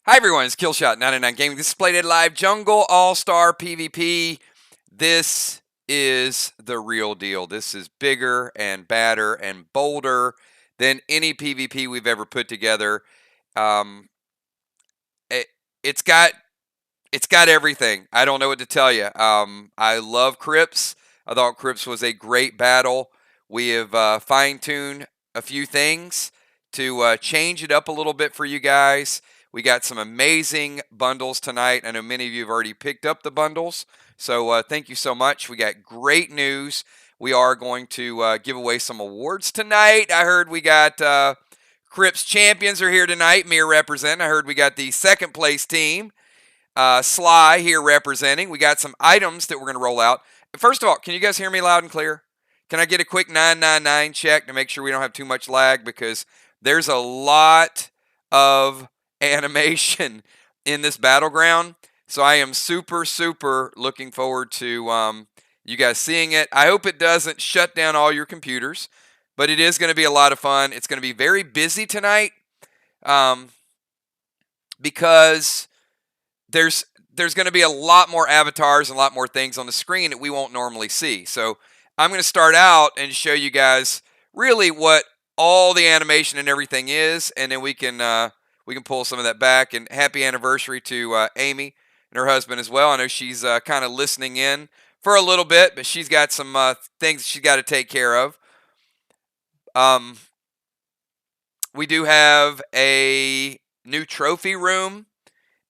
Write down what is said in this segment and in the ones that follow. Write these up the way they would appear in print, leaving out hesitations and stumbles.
Hi everyone, it's Killshot99 Gaming. This is Playdead Live Jungle All-Star PvP. This is the real deal. This is bigger and badder and bolder than any PvP we've ever put together. Um, it, it's got everything. I don't know what to tell you. I love Crypts. I thought Crypts was a great battle. We have fine-tuned a few things to change it up a little bit for you guys. We got some amazing bundles tonight. I know many of you have already picked up the bundles, so thank you so much. We got great news. We are going to give away some awards tonight. I heard we got Crypts champions are here tonight. Mir represent. I heard we got the second place team. Sly here representing. We got some items that we're going to roll out. First of all, can you guys hear me loud and clear? Can I get a quick 999 check to make sure we don't have too much lag? Because there's a lot of animation in this battleground. So I am super, super looking forward to you guys seeing it. I hope it doesn't shut down all your computers, but it is going to be a lot of fun. It's going to be very busy tonight because there's going to be a lot more avatars and a lot more things on the screen that we won't normally see. So I'm going to start out and show you guys really what all the animation and everything is, and then we can pull some of that back. And happy anniversary to Amy and her husband as well. I know she's kind of listening in for a little bit, but she's got some things she's got to take care of. We do have a new trophy room.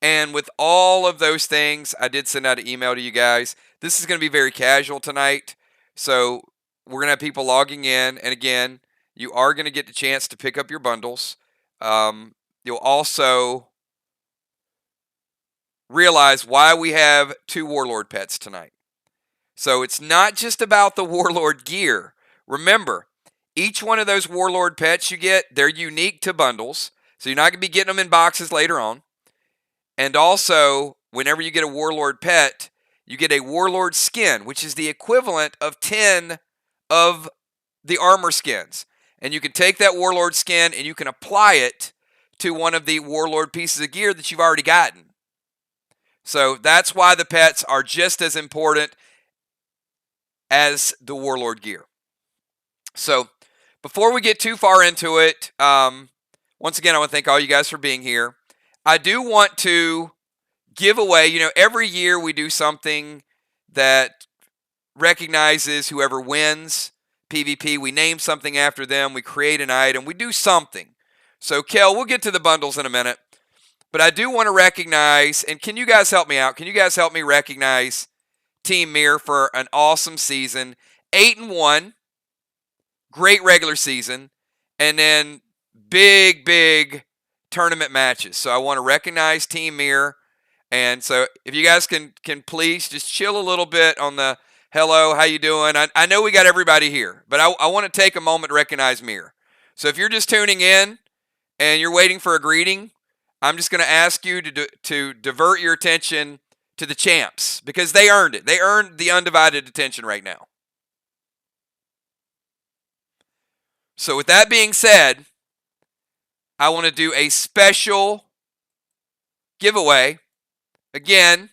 And with all of those things, I did send out an email to you guys. This is going to be very casual tonight. So we're going to have people logging in. And again, you are going to get the chance to pick up your bundles. You'll also realize why we have 2 Warlord pets tonight. So it's not just about the Warlord gear. Remember, each one of those Warlord pets you get, they're unique to bundles. So you're not going to be getting them in boxes later on. And also, whenever you get a Warlord pet, you get a Warlord skin, which is the equivalent of 10 of the armor skins. And you can take that Warlord skin and you can apply it to one of the Warlord pieces of gear that you've already gotten. So that's why the pets are just as important as the Warlord gear. So before we get too far into it, once again, I want to thank all you guys for being here. I do want to give away, every year we do something that recognizes whoever wins PvP. We name something after them. We create an item. We do something. So, Kel, we'll get to the bundles in a minute. But I do want to recognize, and can you guys help me out? Can you guys help me recognize Team Mir for an awesome season? 8-1. Great regular season. And then big tournament matches. So I want to recognize Team Mir. And so if you guys can please just chill a little bit on the hello, how you doing? I know we got everybody here, but I want to take a moment to recognize Mir. So if you're just tuning in and you're waiting for a greeting, I'm just going to ask you to divert your attention to the champs because they earned it. They earned the undivided attention right now. So with that being said, I want to do a special giveaway. Again,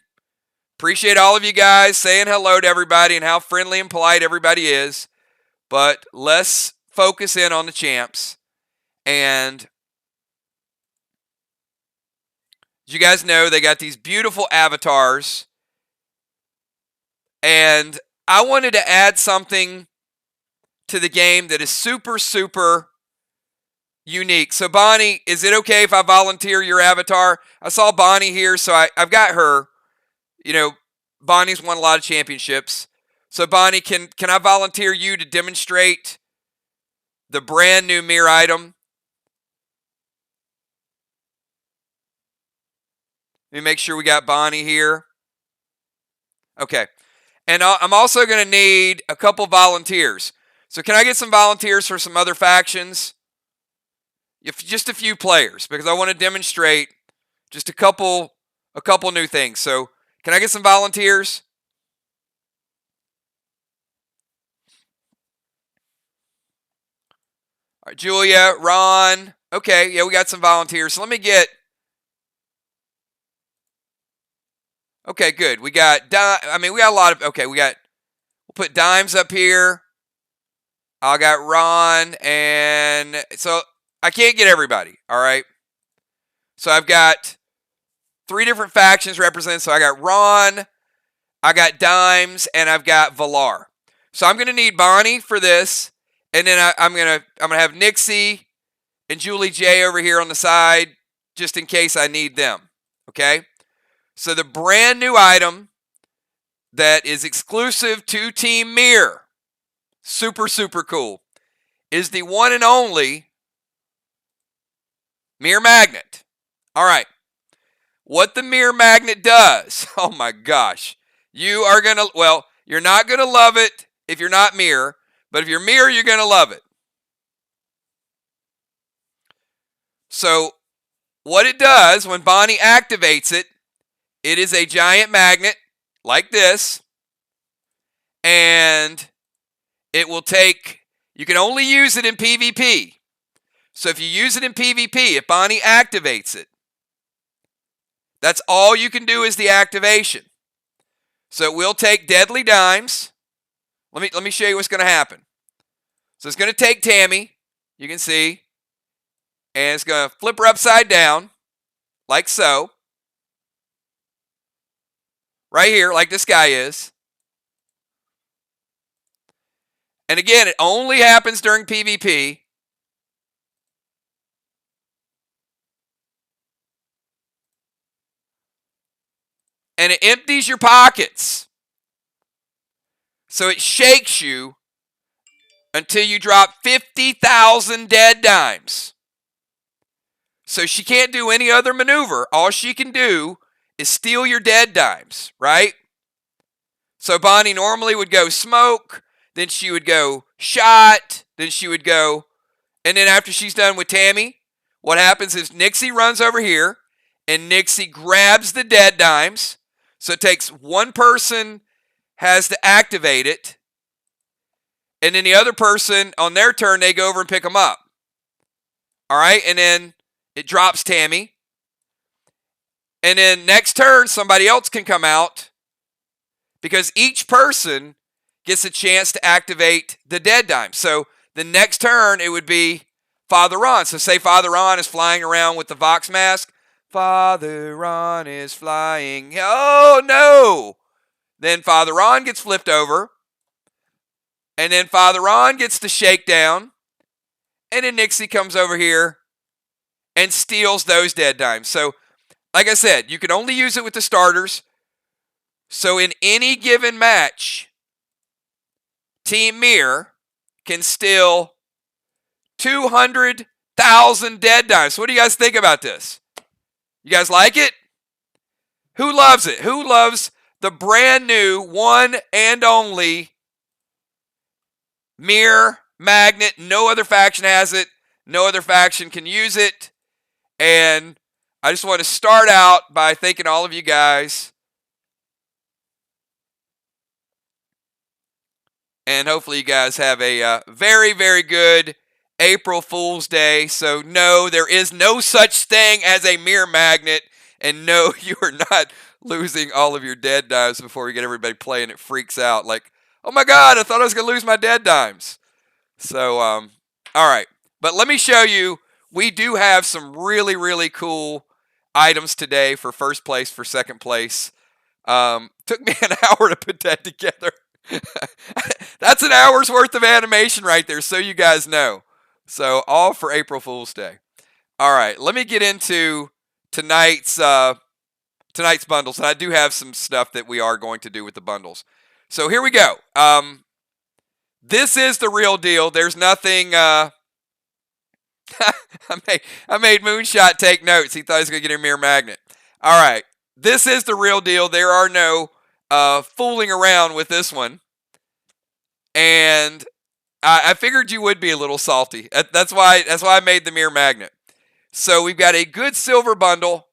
appreciate all of you guys saying hello to everybody and how friendly and polite everybody is. But let's focus in on the champs. And as you guys know, they got these beautiful avatars. And I wanted to add something to the game that is super, super unique. So Bonnie, is it okay if I volunteer your avatar? I saw Bonnie here, so I've got her. Bonnie's won a lot of championships. So Bonnie, can I volunteer you to demonstrate the brand new Mir item? Let me make sure we got Bonnie here. Okay. And I'm also going to need a couple volunteers. So can I get some volunteers for some other factions? Just a few players, because I want to demonstrate just a couple new things. So can I get some volunteers? All right, Julia, Ron. Okay, yeah, we got some volunteers. So let me get Okay, good. We got we got a lot of, okay, we'll put dimes up here. I got Ron, and so I can't get everybody, all right? So I've got 3 different factions represented. So I got Ron, I got Dimes, and I've got Valar. So I'm going to need Bonnie for this, and then I'm going to have Nixie and Julie J over here on the side just in case I need them, okay? So the brand new item that is exclusive to Team Mir, super, super cool, is the one and only Mir Magnet. All right. What the Mir Magnet does, oh my gosh. You are going to, well, you're not going to love it if you're not Mir, but if you're Mir, you're going to love it. So what it does when Bonnie activates it, it is a giant magnet like this, and it will take, you can only use it in PvP. So if you use it in PvP, if Bonnie activates it, that's all you can do is the activation. So it will take deadly dimes. Let me show you what's going to happen. So it's going to take Tammy, you can see, and it's going to flip her upside down, like so. Right here, like this guy is. And again, it only happens during PvP. And it empties your pockets. So it shakes you until you drop 50,000 dead dimes. So she can't do any other maneuver. All she can do is steal your dead dimes, right? So Bonnie normally would go smoke, then she would go shot, then she would go, and then after she's done with Tammy, what happens is Nixie runs over here, and Nixie grabs the dead dimes. So it takes one person has to activate it, and then the other person, on their turn, they go over and pick them up. All right, and then it drops Tammy. And then next turn, somebody else can come out because each person gets a chance to activate the dead dime. So the next turn, it would be Father Ron. So say Father Ron is flying around with the Vox mask. Father Ron is flying. Oh, no. Then Father Ron gets flipped over. And then Father Ron gets the shakedown. And then Nixie comes over here and steals those dead dimes. So, like I said, you can only use it with the starters. So in any given match, Team Mir can steal 200,000 dead dimes. So what do you guys think about this? You guys like it? Who loves it? Who loves the brand new one and only Mir Magnet? No other faction has it. No other faction can use it. And I just want to start out by thanking all of you guys. And hopefully you guys have a very, very good April Fool's Day. So no, there is no such thing as a Mir Magnet. And no, you are not losing all of your dead dimes before we get everybody playing. It freaks out like, oh my God, I thought I was going to lose my dead dimes. So, all right. But let me show you, we do have some really, really cool items today for first place, for second place. Took me an hour to put that together. That's an hour's worth of animation right there, so you guys know. So, all for April Fool's Day. All right, let me get into tonight's bundles, and I do have some stuff that we are going to do with the bundles. So here we go. This is the real deal. There's nothing. I made Moonshot take notes. He thought he was going to get a Mir Magnet. All right, this is the real deal. There are no fooling around with this one, and I figured you would be a little salty. That's why I made the Mir Magnet. So we've got a good silver bundle.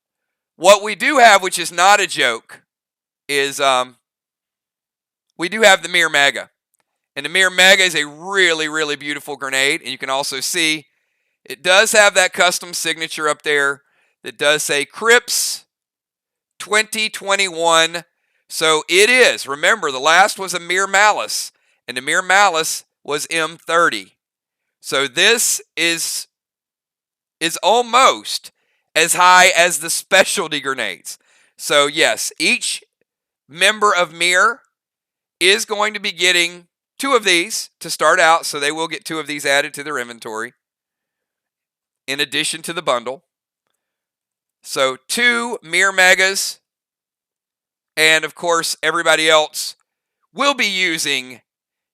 What we do have, which is not a joke, is we do have the Mir Mega. And the Mir Mega is a really, really beautiful grenade. And you can also see it does have that custom signature up there that does say Crips 2021. So it is. Remember, the last was a Mere Malice, and the Mere Malice was M30. So this is almost as high as the specialty grenades. So yes, each member of Mere is going to be getting 2 of these to start out, so they will get 2 of these added to their inventory in addition to the bundle. So 2 Mere Megas, and of course everybody else will be using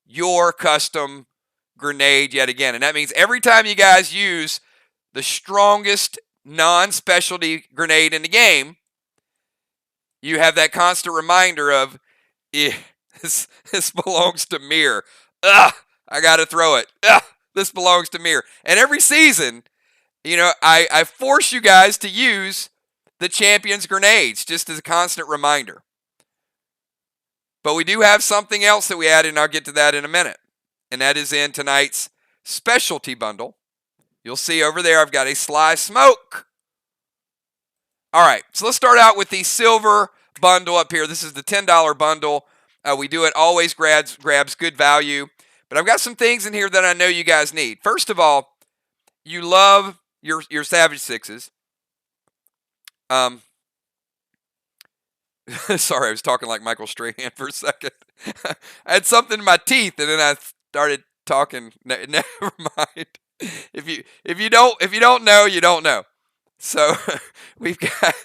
your custom grenade yet again. And that means every time you guys use the strongest non-specialty grenade in the game, you have that constant reminder of, this belongs to Mere. Ugh, I got to throw it. Ugh, this belongs to Mere. And every season, I force you guys to use the champion's grenades just as a constant reminder. But we do have something else that we added, and I'll get to that in a minute. And that is in tonight's specialty bundle. You'll see over there I've got a Sly Smoke. All right, so let's start out with the silver bundle up here. This is the $10 bundle. We do it, always grabs good value. But I've got some things in here that I know you guys need. First of all, you love your Savage Sixes. Sorry, I was talking like Michael Strahan for a second. I had something in my teeth, and then I started talking. Never mind. If you don't know, you don't know. So we've got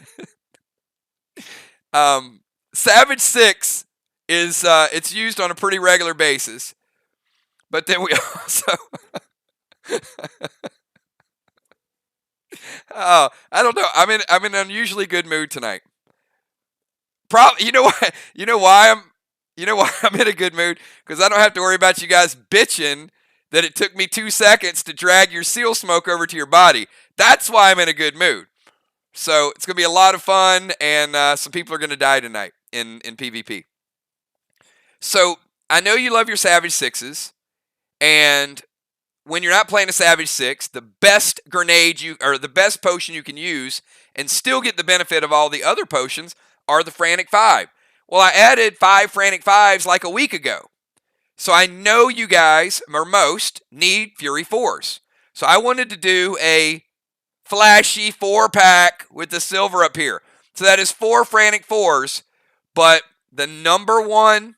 Savage 6 is it's used on a pretty regular basis, but then we also oh, I don't know. I'm in an unusually good mood tonight. You know why I'm in a good mood? Because I don't have to worry about you guys bitching that it took me 2 seconds to drag your seal smoke over to your body. That's why I'm in a good mood. So it's going to be a lot of fun, and some people are going to die tonight in PvP. So I know you love your Savage Sixes, and when you're not playing a Savage 6, the best grenade the best potion you can use and still get the benefit of all the other potions are the Frantic 5. Well, I added 5 Frantic 5s like a week ago. So I know you guys, or most, need Fury 4s. So I wanted to do a flashy 4-pack with the silver up here. So that is 4 Frantic 4s, but the number one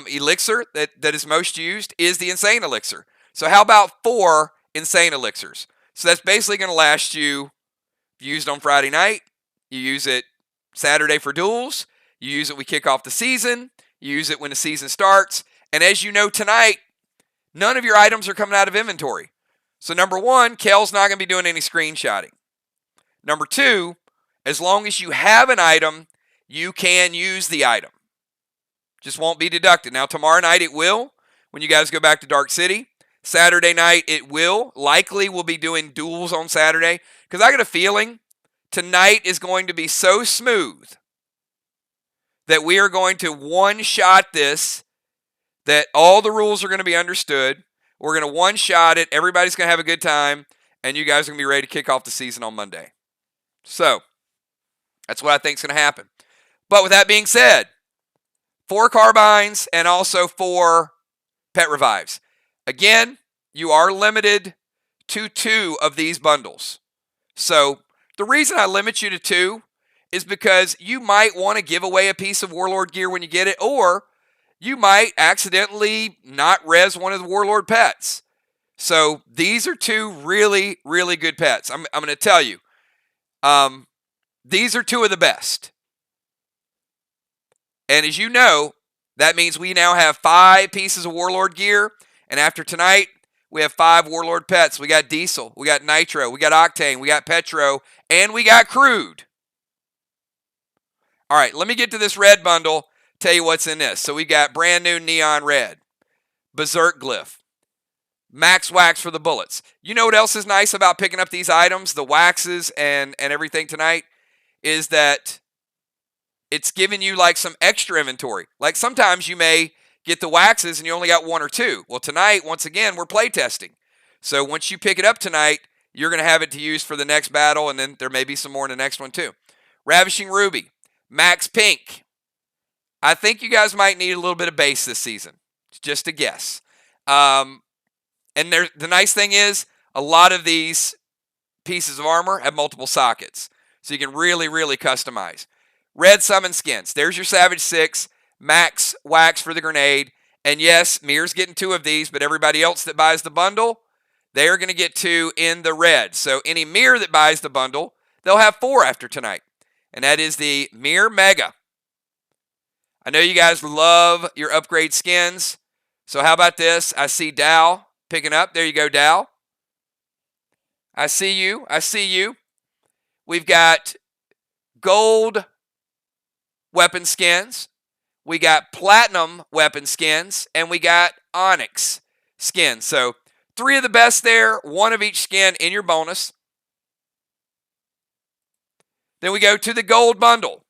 elixir that is most used is the Insane Elixir. So how about 4 Insane Elixirs? So that's basically going to last you, used on Friday night, you use it Saturday for duels, you use it when we kick off the season, you use it when the season starts, and as you know tonight, none of your items are coming out of inventory. So number 1, Kel's not going to be doing any screenshotting. Number 2, as long as you have an item, you can use the item. Just won't be deducted. Now tomorrow night it will, when you guys go back to Dark City. Saturday night it will. Likely we'll be doing duels on Saturday, because I got a feeling tonight is going to be so smooth that we are going to one-shot this, that all the rules are going to be understood. We're going to one-shot it. Everybody's going to have a good time, and you guys are going to be ready to kick off the season on Monday. So that's what I think is going to happen. But with that being said, 4 carbines and also 4 pet revives. Again, you are limited to 2 of these bundles. So the reason I limit you to 2 is because you might want to give away a piece of Warlord gear when you get it, or you might accidentally not res one of the Warlord pets. So these are 2 really, really good pets. I'm going to tell you. These are 2 of the best. And as you know, that means we now have 5 pieces of Warlord gear. And after tonight, we have 5 Warlord pets. We got Diesel, we got Nitro, we got Octane, we got Petro, and we got Crude. All right, let me get to this red bundle, tell you what's in this. So we got brand new Neon Red, Berserk Glyph, Max Wax for the bullets. You know what else is nice about picking up these items, the waxes and everything tonight, is that it's giving you like some extra inventory. Like sometimes you may get the waxes and you only got 1 or 2. Well, tonight, once again, we're play testing. So once you pick it up tonight, you're going to have it to use for the next battle, and then there may be some more in the next one too. Ravishing Ruby, Max Pink. I think you guys might need a little bit of base this season. It's just a guess. And the nice thing is, a lot of these pieces of armor have multiple sockets, so you can really, really customize. Red Summon Skins. There's your Savage 6, Max Wax for the grenade, and yes, Mir's getting 2 of these, but everybody else that buys the bundle, they are going to get 2 in the red. So any Mir that buys the bundle, they'll have 4 after tonight, and that is the Mir Mega. I know you guys love your upgrade skins, so how about this? I see Dow picking up. There you go, Dow. I see you. I see you. We've got gold weapon skins. We got platinum weapon skins. And we got onyx skins. So 3 of the best there. 1 of each skin in your bonus. Then we go to the gold bundle.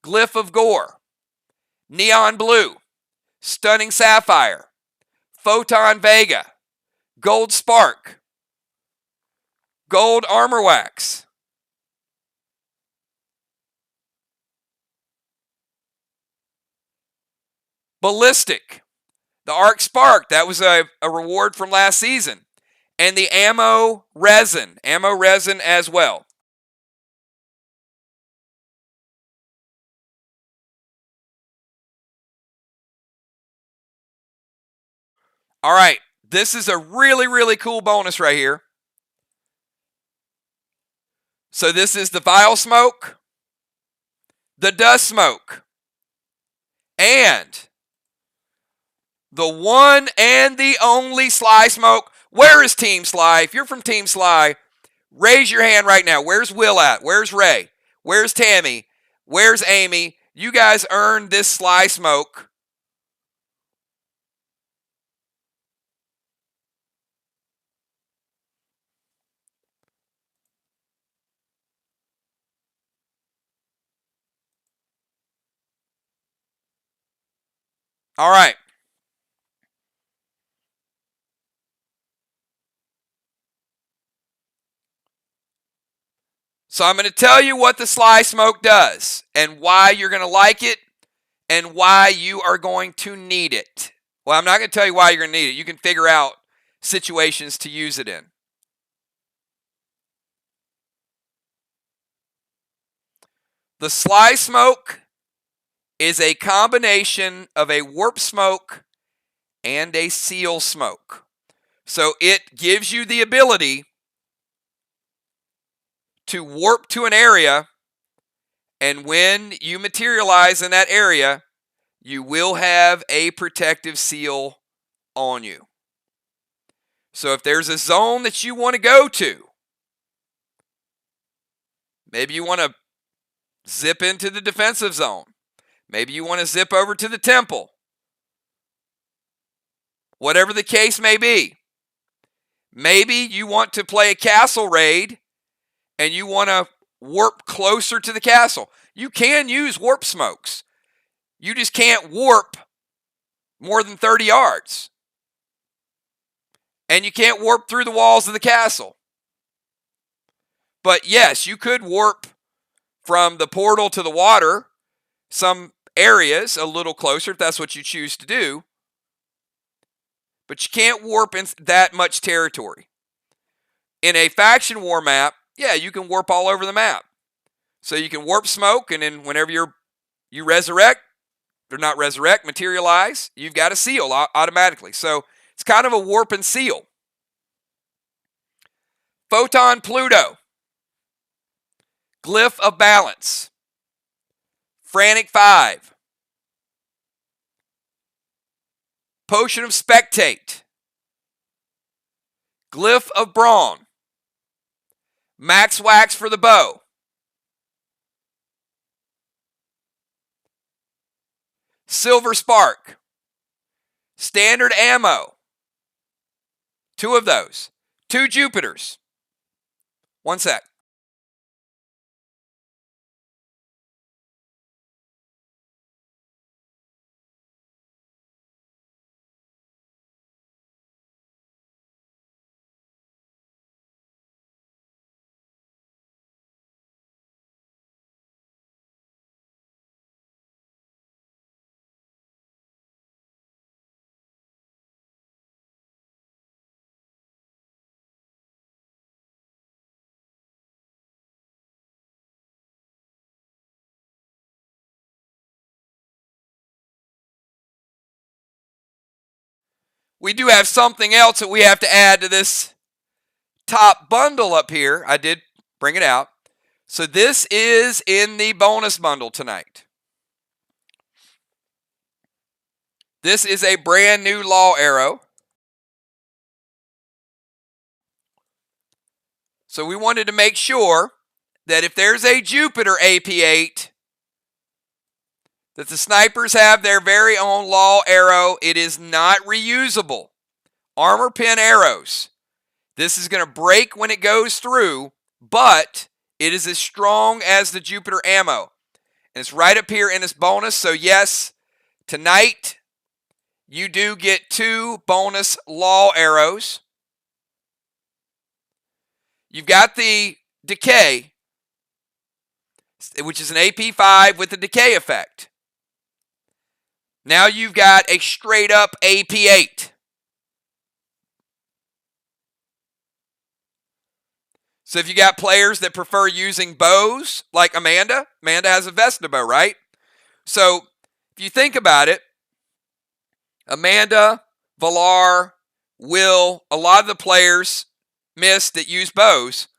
Glyph of Gore. Neon Blue. Stunning Sapphire. Photon Vega. Gold Spark. Gold Armor Wax. Ballistic. The Arc Spark. That was a reward from last season. And the Ammo Resin. Ammo Resin as well. All right. This is a really, really cool bonus right here. So this is the Vile Smoke, the Dust Smoke, and the one and the only Sly Smoke. Where is Team Sly? If you're from Team Sly, raise your hand right now. Where's Will at? Where's Ray? Where's Tammy? Where's Amy? You guys earned this Sly Smoke. All right. So I'm going to tell you what the Sly Smoke does and why you're going to like it and why you are going to need it. Well, I'm not going to tell you why you're going to need it. You can figure out situations to use it in. The Sly Smoke is a combination of a warp smoke and a seal smoke. So it gives you the ability to warp to an area, and when you materialize in that area, you will have a protective seal on you. So if there's a zone that you want to go to, maybe you want to zip into the defensive zone. Maybe you want to zip over to the temple. Whatever the case may be. Maybe you want to play a castle raid and you want to warp closer to the castle. You can use warp smokes. You just can't warp more than 30 yards. And you can't warp through the walls of the castle. But yes, you could warp from the portal to the water, some areas a little closer if that's what you choose to do. But you can't warp in that much territory. In a faction war map, yeah, you can warp all over the map. So you can warp smoke, and then whenever you resurrect, or not resurrect, materialize, you've got a seal automatically. So it's kind of a warp and seal. Photon Pluto. Glyph of Balance. Frantic 5. Potion of Spectate. Glyph of Brawn. Max Wax for the bow. Silver Spark. Standard ammo. 2 of those. 2 Jupiters. 1 sec. we do have something else that we have to add to this top bundle up here. I did bring it out. So this is in the bonus bundle tonight. This is a brand new law arrow. So we wanted to make sure that if there's a Jupiter AP8, that the snipers have their very own law arrow. It is not reusable. Armor pin arrows. This is going to break when it goes through, but it is as strong as the Jupiter ammo. And it's right up here in this bonus. So yes, tonight you do get 2 bonus law arrows. You've got the decay, which is an AP5 with the decay effect. Now you've got a straight up AP8. So if you got players that prefer using bows, like Amanda has a Vesta bow, right? So if you think about it, Amanda, Valar, Will, a lot of the players missed that use bows.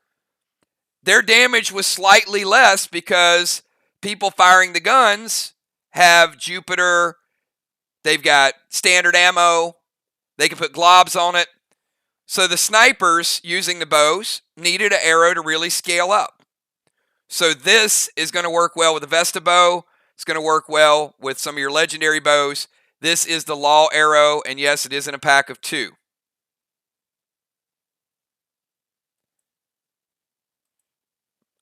Their damage was slightly less because people firing the guns have Jupiter. They've got standard ammo. They can put globs on it. So the snipers using the bows needed an arrow to really scale up. So this is going to work well with the Vesta bow. It's going to work well with some of your legendary bows. This is the law arrow, and yes, it is in a pack of 2.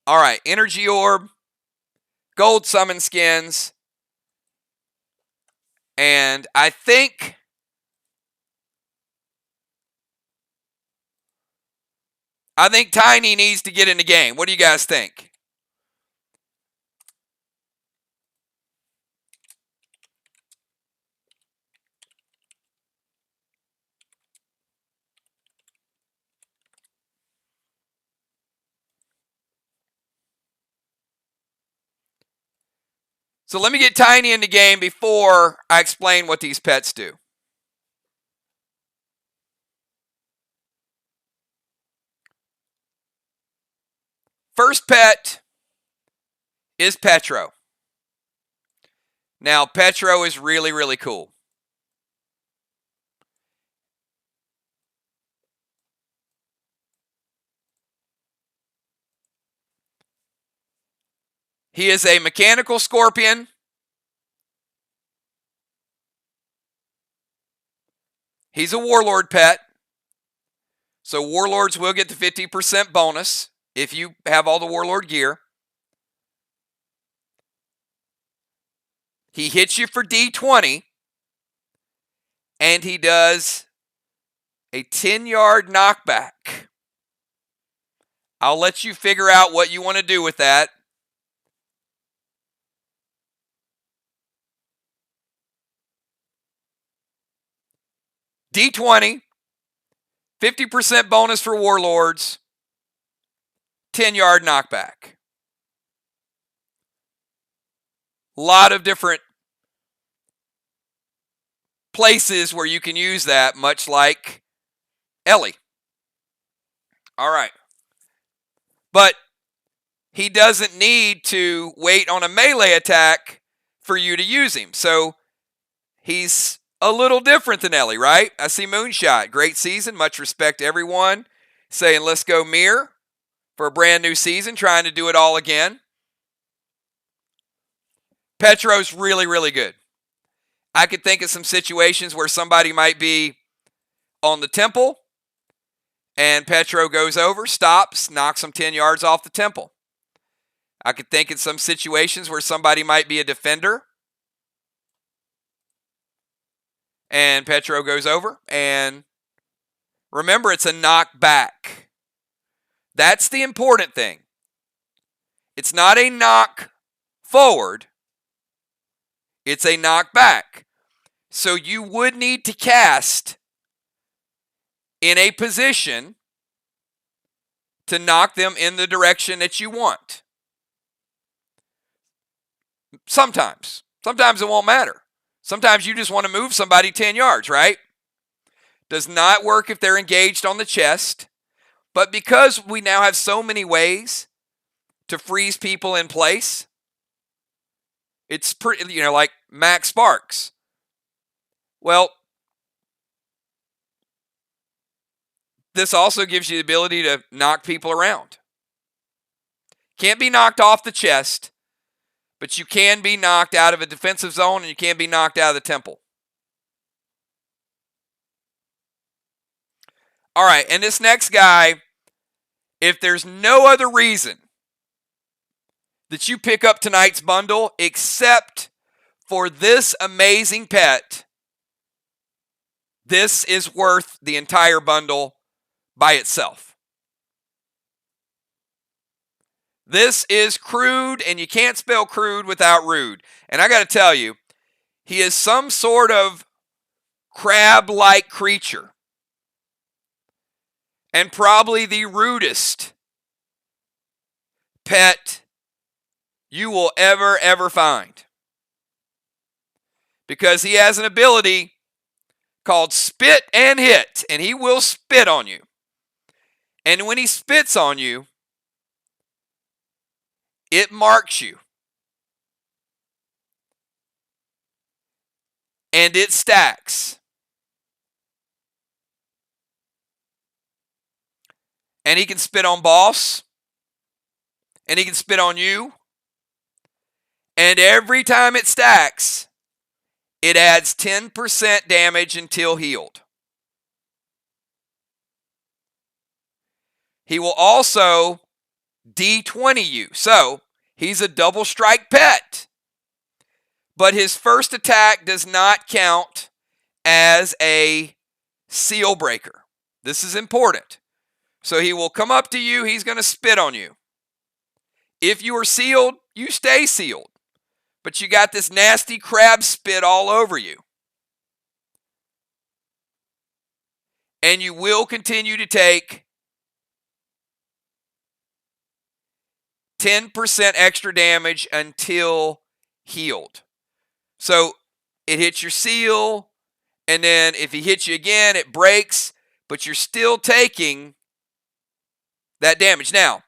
All right, energy orb, gold summon skins, and I think Tiny needs to get in the game. What do you guys think? So let me get Tiny in the game before I explain what these pets do. First pet is Petro. Now, Petro is really, really cool. He is a mechanical scorpion. He's a warlord pet. So warlords will get the 50% bonus if you have all the warlord gear. He hits you for D20, and he does a 10-yard knockback. I'll let you figure out what you want to do with that. D20, 50% bonus for warlords, 10-yard knockback. A lot of different places where you can use that, much like Ellie. All right. But he doesn't need to wait on a melee attack for you to use him. So he's a little different than Ellie, right? I see Moonshot. Great season. Much respect to everyone. Saying, let's go Mir for a brand new season, trying to do it all again. Petro's really, really good. I could think of some situations where somebody might be on the temple and Petro goes over, stops, knocks them 10 yards off the temple. I could think of some situations where somebody might be a defender and Petro goes over. And remember, it's a knockback. That's the important thing. It's not a knock forward. It's a knockback. So you would need to cast in a position to knock them in the direction that you want. Sometimes. Sometimes it won't matter. Sometimes you just want to move somebody 10 yards, right? Does not work if they're engaged on the chest. But because we now have so many ways to freeze people in place, it's pretty, like Max Sparks. Well, this also gives you the ability to knock people around. Can't be knocked off the chest, but you can be knocked out of a defensive zone and you can be knocked out of the temple. All right, and this next guy, if there's no other reason that you pick up tonight's bundle except for this amazing pet, this is worth the entire bundle by itself. This is Crude, and you can't spell crude without rude. And I got to tell you, he is some sort of crab-like creature. And probably the rudest pet you will ever find. Because he has an ability called Spit and Hit, and he will spit on you. And when he spits on you, it marks you. And it stacks. And he can spit on boss. And he can spit on you. And every time it stacks, it adds 10% damage until healed. He will also D20 you. So, he's a double strike pet. But his first attack does not count as a seal breaker. This is important. So he will come up to you, he's going to spit on you. If you are sealed, you stay sealed. But you got this nasty crab spit all over you. And you will continue to take 10% extra damage until healed. So it hits your seal, and then if he hits you again, it breaks, but you're still taking that damage. Now,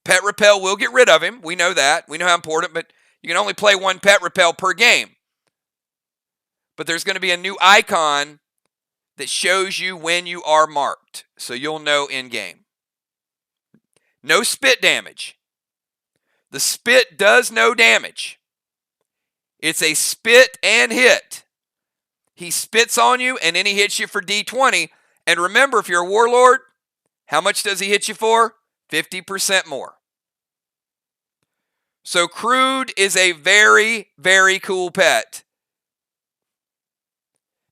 Pet Repel will get rid of him. We know that. We know how important, but you can only play one Pet Repel per game. But there's going to be a new icon that shows you when you are marked, so you'll know in game. No spit damage. The spit does no damage. It's a spit and hit. He spits on you, and then he hits you for D20. And remember, if you're a warlord, how much does he hit you for? 50% more. So Crude is a very cool pet.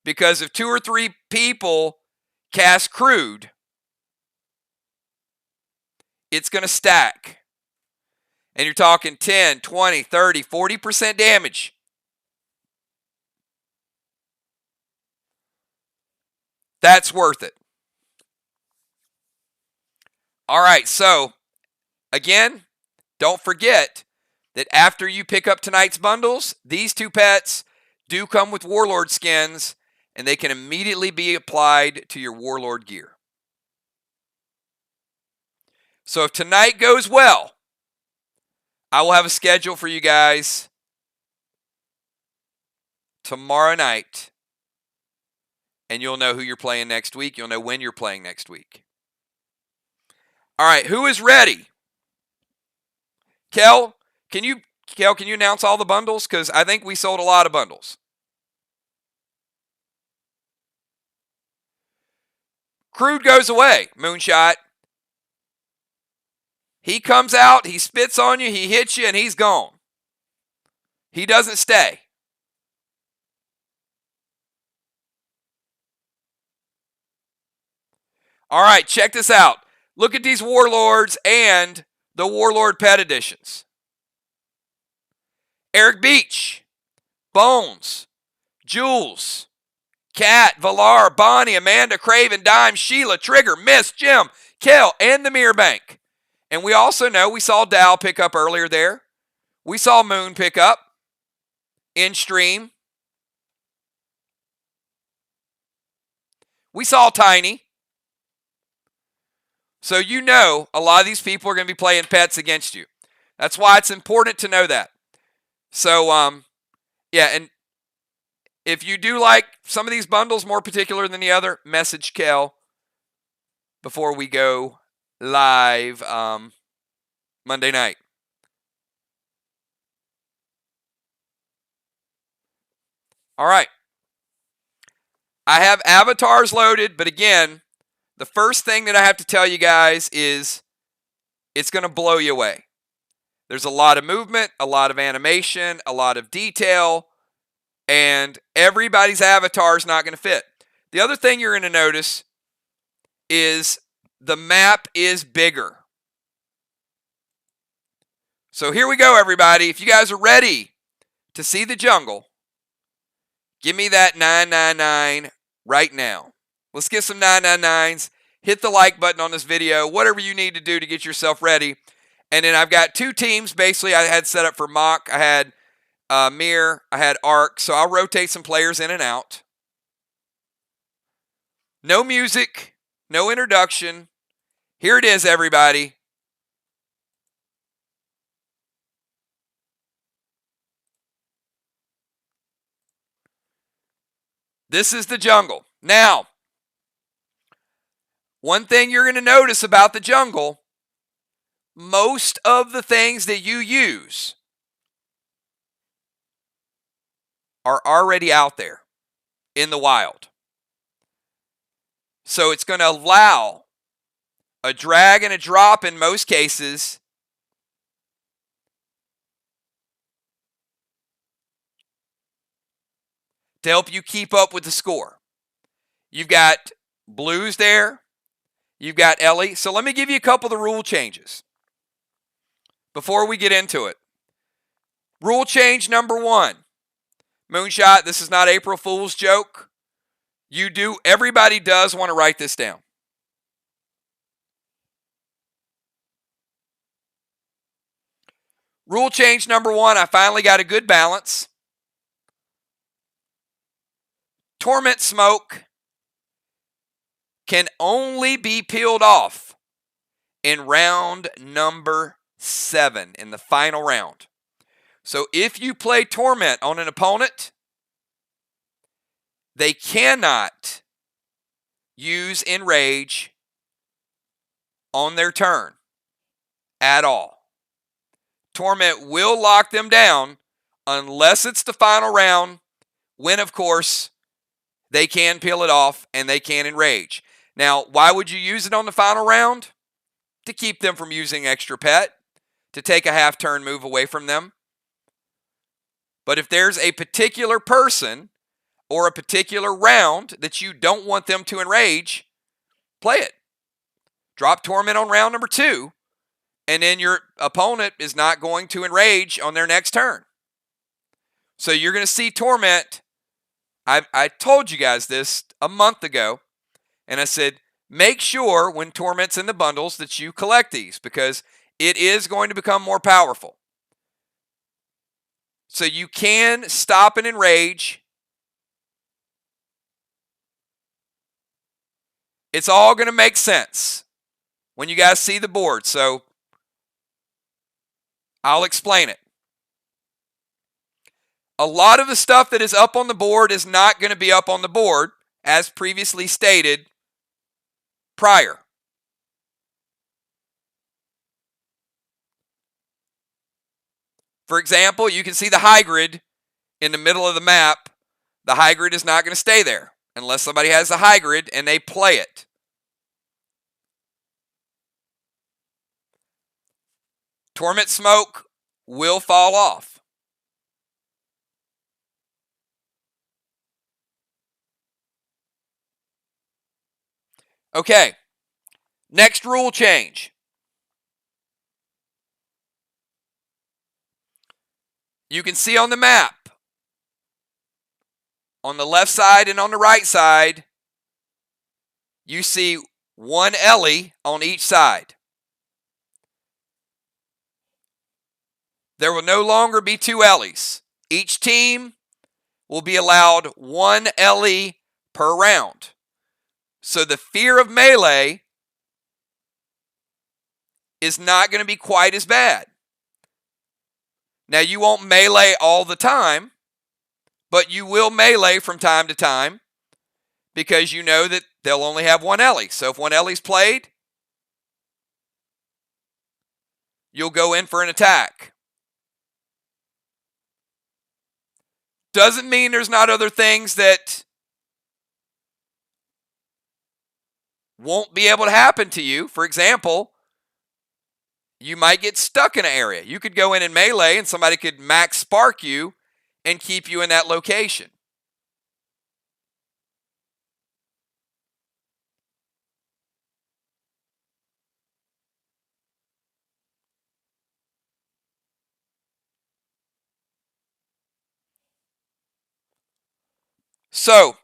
Because if 2 or 3 people cast Crude, it's going to stack. And you're talking 10, 20, 30, 40% damage. That's worth it. All right, so again, don't forget that after you pick up tonight's bundles, these 2 pets do come with Warlord skins, and they can immediately be applied to your Warlord gear. So if tonight goes well, I will have a schedule for you guys tomorrow night, and you'll know who you're playing next week. You'll know when you're playing next week. All right, who is ready? Kel, can you announce all the bundles? Because I think we sold a lot of bundles. Crude goes away, Moonshot. He comes out, he spits on you, he hits you, and he's gone. He doesn't stay. All right, check this out. Look at these Warlords and the Warlord Pet Editions. Eric Beach, Bones, Jules, Kat, Valar, Bonnie, Amanda, Craven, Dime, Sheila, Trigger, Miss, Jim, Kel, and the Mirror Bank. And we also know we saw Dal pick up earlier there. We saw Moon pick up in stream. We saw Tiny. So you know a lot of these people are going to be playing pets against you. That's why it's important to know that. So, yeah, and if you do like some of these bundles more particular than the other, message Kel before we go live Monday night. All right. I have avatars loaded, but again, the first thing that I have to tell you guys is it's going to blow you away. There's a lot of movement, a lot of animation, a lot of detail, and everybody's avatar is not going to fit. The other thing you're going to notice is the map is bigger. So here we go, everybody. If you guys are ready to see the jungle, give me that 999 right now. Let's get some 999s. Hit the like button on this video, whatever you need to do to get yourself ready. And then I've got two teams, basically, I had set up for mock. I had Mir, I had Arc, so I'll rotate some players in and out. No music, no introduction. Here it is, everybody. This is the jungle. Now, one thing you're going to notice about the jungle, most of the things that you use are already out there in the wild. So it's going to allow a drag and a drop in most cases to help you keep up with the score. You've got blues there. You've got Ellie. So let me give you a couple of the rule changes before we get into it. Rule change number 1. Moonshot, this is not April Fool's joke. Everybody does want to write this down. Rule change number 1, I finally got a good balance. Torment Smoke can only be peeled off in round number 7, in the final round. So if you play Torment on an opponent, they cannot use Enrage on their turn at all. Torment will lock them down unless it's the final round, when, of course, they can peel it off and they can Enrage. Now, why would you use it on the final round? To keep them from using extra pet, to take a half turn move away from them. But if there's a particular person or a particular round that you don't want them to Enrage, play it. Drop Torment on round number 2, and then your opponent is not going to Enrage on their next turn. So you're going to see Torment. I told you guys this a month ago, and I said, make sure when Torment's in the bundles that you collect these, because it is going to become more powerful. So you can stop and Enrage. It's all going to make sense when you guys see the board. So I'll explain it. A lot of the stuff that is up on the board is not going to be up on the board, as previously stated prior. For example, you can see the high grid in the middle of the map. The high grid is not going to stay there unless somebody has the high grid and they play it. Torment Smoke will fall off. Okay, next rule change. You can see on the map, on the left side and on the right side, you see one Ellie on each side. There will no longer be 2 Ellies. Each team will be allowed 1 Ellie per round. So the fear of melee is not going to be quite as bad. Now, you won't melee all the time, but you will melee from time to time because you know that they'll only have one Ellie. So if one Ellie's played, you'll go in for an attack. Doesn't mean there's not other things that won't be able to happen to you. For example, you might get stuck in an area. You could go in and melee and somebody could max spark you and keep you in that location. So,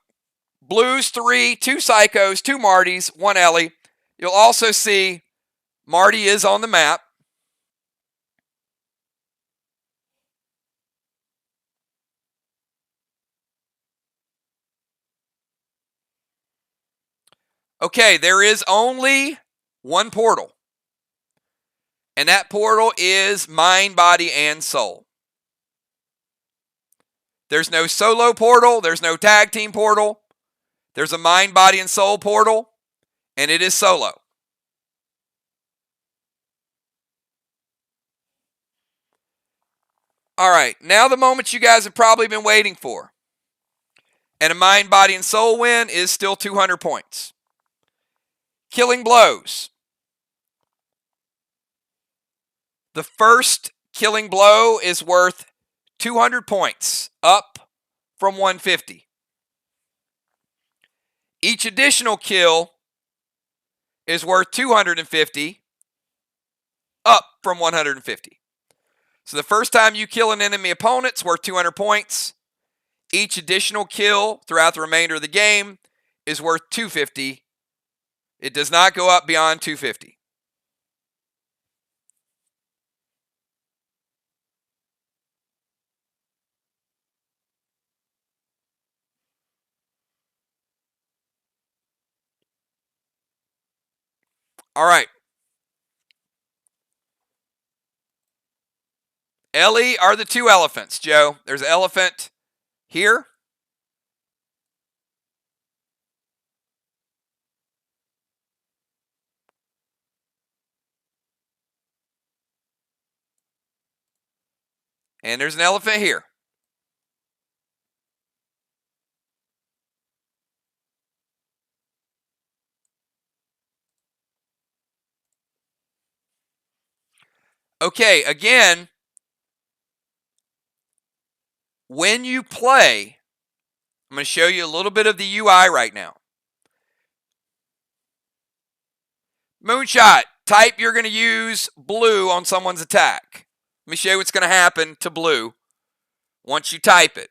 blues 3, 2 psychos, 2 Martys, 1 Ellie. You'll also see Marty is on the map. Okay, there is only one portal. And that portal is mind, body, and soul. There's no solo portal. There's no tag team portal. There's a mind, body, and soul portal. And it is solo. All right, now the moment you guys have probably been waiting for. And a mind, body, and soul win is still 200 points. Killing blows. The first killing blow is worth 200 points, up from 150. Each additional kill is worth 250, up from 150. So the first time you kill an enemy opponent is worth 200 points. Each additional kill throughout the remainder of the game is worth 250. It does not go up beyond 250. All right. Ellie are the 2 elephants, Joe. There's an elephant here. And there's an elephant here. Okay, again, when you play, I'm going to show you a little bit of the UI right now. Moonshot, type you're going to use blue on someone's attack. Let me show you what's going to happen to blue once you type it.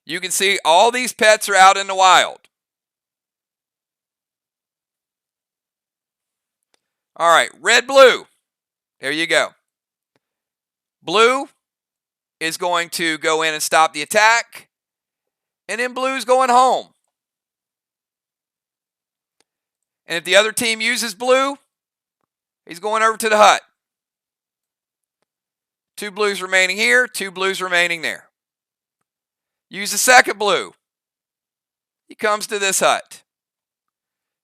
You can see all these pets are out in the wild. All right, red, blue. There you go. Blue is going to go in and stop the attack. And then blue's going home. And if the other team uses blue, he's going over to the hut. 2 blues remaining here, 2 blues remaining there. Use the second blue. He comes to this hut.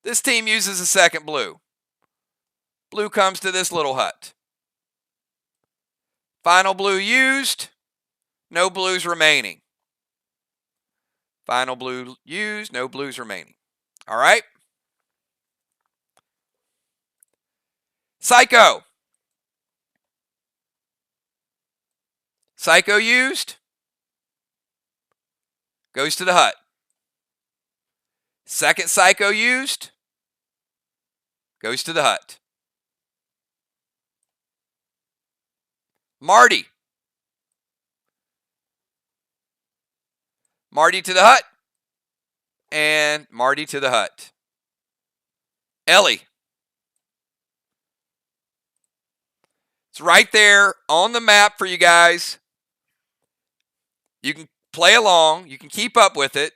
This team uses a second blue. Blue comes to this little hut. Final blue used. No blues remaining. Final blue used. No blues remaining. All right. Psycho. Psycho used. Goes to the hut. Second Psycho used. Goes to the hut. Marty. Marty to the hut. And Marty to the hut. Ellie. It's right there on the map for you guys. You can play along. You can keep up with it.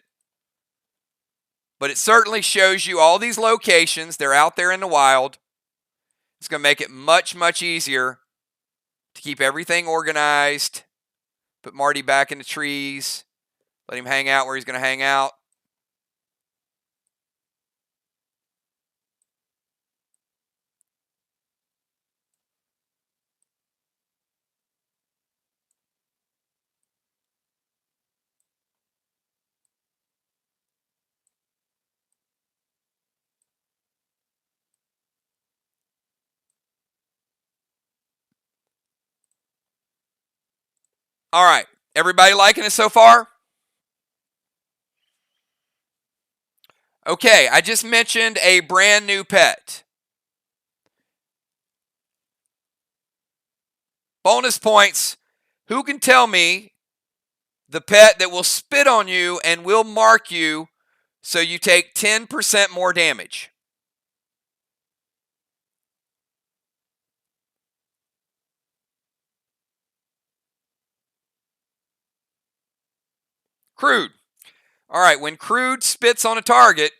But it certainly shows you all these locations. They're out there in the wild. It's going to make it much, much easier to keep everything organized. Put Marty back in the trees. Let him hang out where he's going to hang out. All right. Everybody liking it so far? Okay, I just mentioned a brand new pet. Bonus points. Who can tell me the pet that will spit on you and will mark you so you take 10% more damage? Crude. All right, when Crude spits on a target,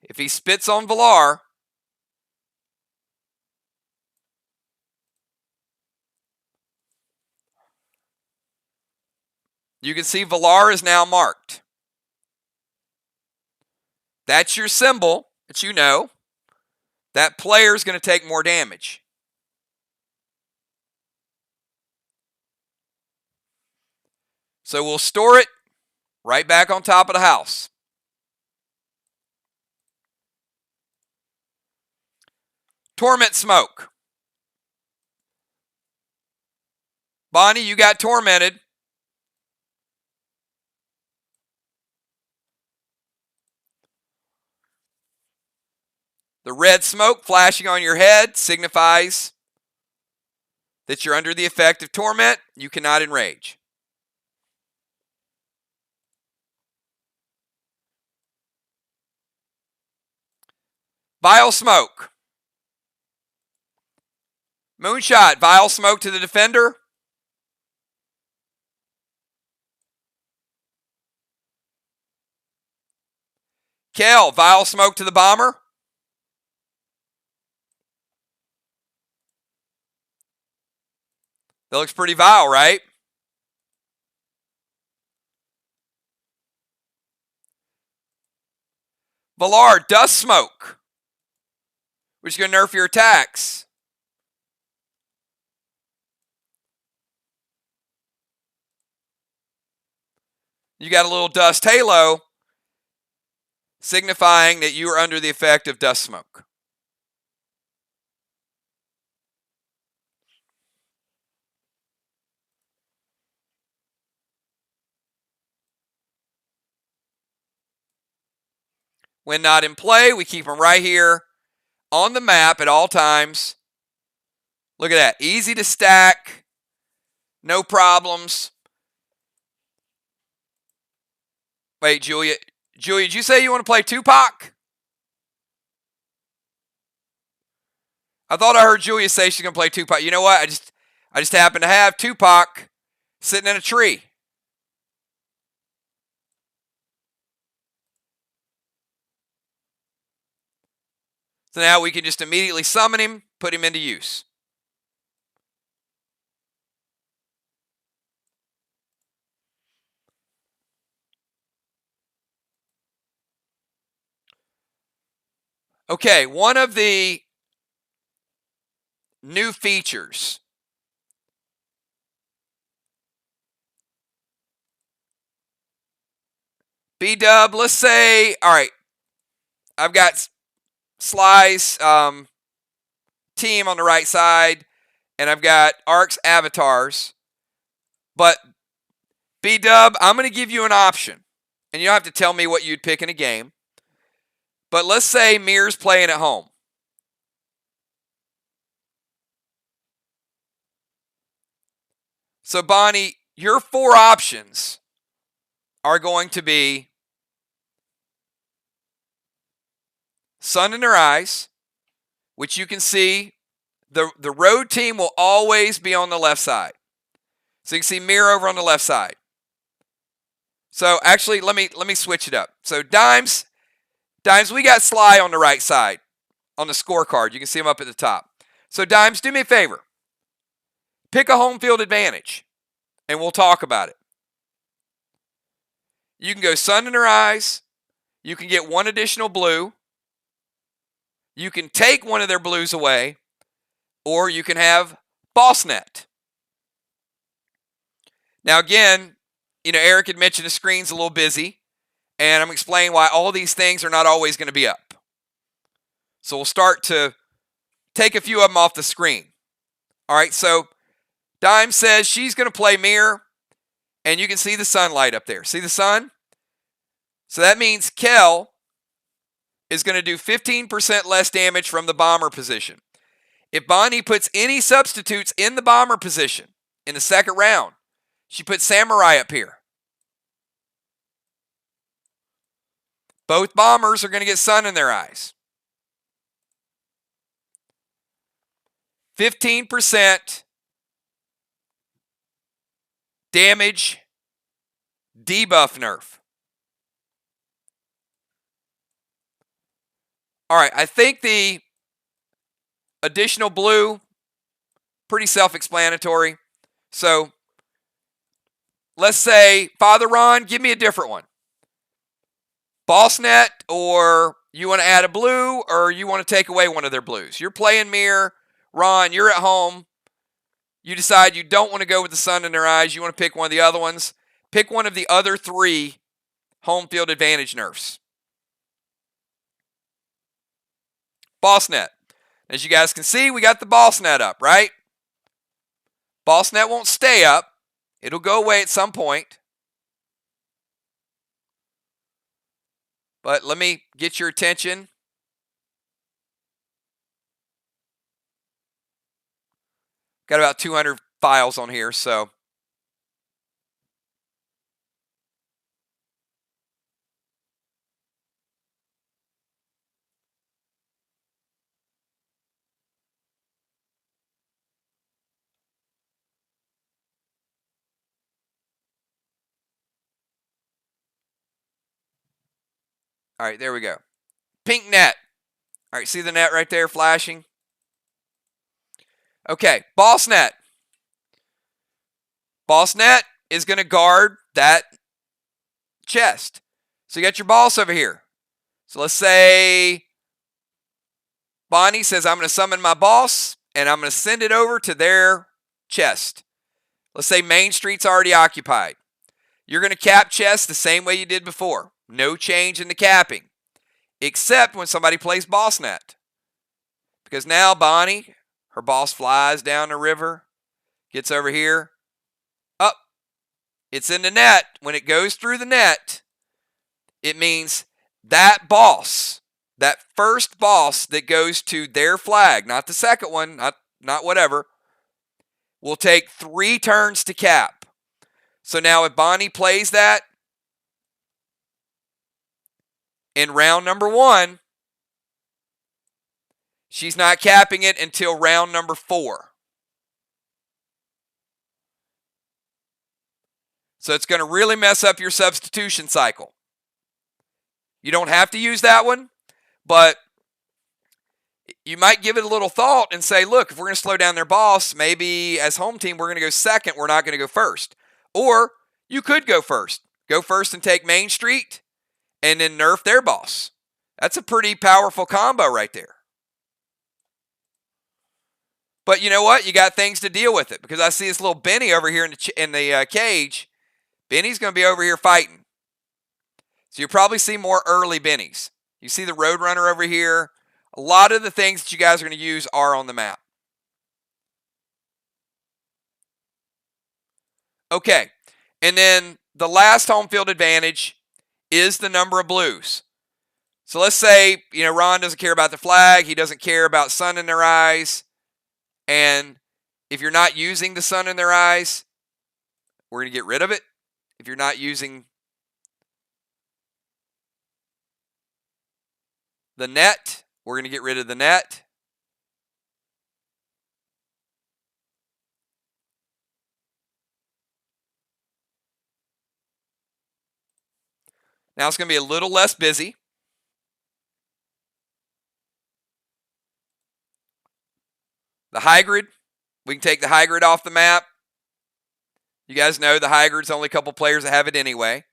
if he spits on Valar, you can see Valar is now marked. That's your symbol that you know. That player is going to take more damage. So we'll store it right back on top of the house. Torment Smoke. Bonnie, you got tormented. The red smoke flashing on your head signifies that you're under the effect of torment. You cannot enrage. Vile Smoke. Moonshot, Vile Smoke to the defender. Kel, Vile Smoke to the bomber. That looks pretty vile, right? Valar, Dust Smoke, which is going to nerf your attacks. You got a little dust halo, signifying that you are under the effect of Dust Smoke. When not in play, we keep them right here on the map at all times. Look at that. Easy to stack. No problems. Wait, Julia. Julia, did you say you want to play Tupac? I thought I heard Julia say she's going to play Tupac. You know what? I just happen to have Tupac sitting in a tree. So now we can just immediately summon him, put him into use. Okay, one of the new features. B-Dub, let's say, all right, I've got Sly's team on the right side, and I've got Ark's avatars. But B-Dub, I'm going to give you an option, and you don't have to tell me what you'd pick in a game. But let's say Mir's playing at home. So, Bonnie, your 4 options are going to be Sun in Their Eyes, which you can see The road team will always be on the left side. So you can see Mir over on the left side. So actually, let me switch it up. So Dimes, we got Sly on the right side on the scorecard. You can see him up at the top. So Dimes, do me a favor. Pick a home field advantage, and we'll talk about it. You can go Sun in Their Eyes. You can get one additional blue. You can take one of their blues away, or you can have Boss Net. Now again, Eric had mentioned the screen's a little busy, and I'm explaining why all these things are not always going to be up. So we'll start to take a few of them off the screen. All right, so Dime says she's going to play Mirror, and you can see the sunlight up there. See the sun? So that means Kel is going to do 15% less damage from the bomber position. If Bonnie puts any substitutes in the bomber position in the second round, she puts Samurai up here. Both bombers are going to get Sun in Their Eyes. 15% damage debuff nerf. All right, I think the additional blue, pretty self-explanatory. So let's say, Father Ron, give me a different one. Bossnet, or you want to add a blue, or you want to take away one of their blues. You're playing Mirror. Ron, you're at home. You decide you don't want to go with the Sun in Their Eyes. You want to pick one of the other ones. Pick one of the other 3 home field advantage nerfs. Bossnet. As you guys can see, we got the Bossnet up, right? Bossnet won't stay up. It'll go away at some point. But let me get your attention. Got about 200 files on here, so. All right, there we go. Pink net. All right, see the net right there flashing? Okay, Boss net. Boss net is going to guard that chest. So you got your boss over here. So let's say Bonnie says, I'm going to summon my boss, and I'm going to send it over to their chest. Let's say Main Street's already occupied. You're going to cap chests the same way you did before. No change in the capping, except when somebody plays boss net. Because now Bonnie, her boss flies down the river, gets over here, up. It's in the net. When it goes through the net, it means that boss, that first boss that goes to their flag, not the second one, not whatever, will take 3 turns to cap. So now if Bonnie plays that in round number 1, she's not capping it until round number 4. So it's going to really mess up your substitution cycle. You don't have to use that one, but you might give it a little thought and say, look, if we're going to slow down their boss, maybe as home team, we're going to go second. We're not going to go first. Or you could go first. Go first and take Main Street and then nerf their boss. That's a pretty powerful combo right there. But you know what? You got things to deal with it, because I see this little Benny over here in the cage. Benny's going to be over here fighting. So you'll probably see more early Bennies. You see the Roadrunner over here. A lot of the things that you guys are going to use are on the map. Okay, and then the last home field advantage is the number of blues. So let's say, Ron doesn't care about the flag. He doesn't care about Sun in Their Eyes. And if you're not using the Sun in Their Eyes, we're going to get rid of it. If you're not using the net, we're going to get rid of the net. Now it's going to be a little less busy. The Hygrid, we can take the Hygrid off the map. You guys know the Hygrid's only a couple players that have it anyway.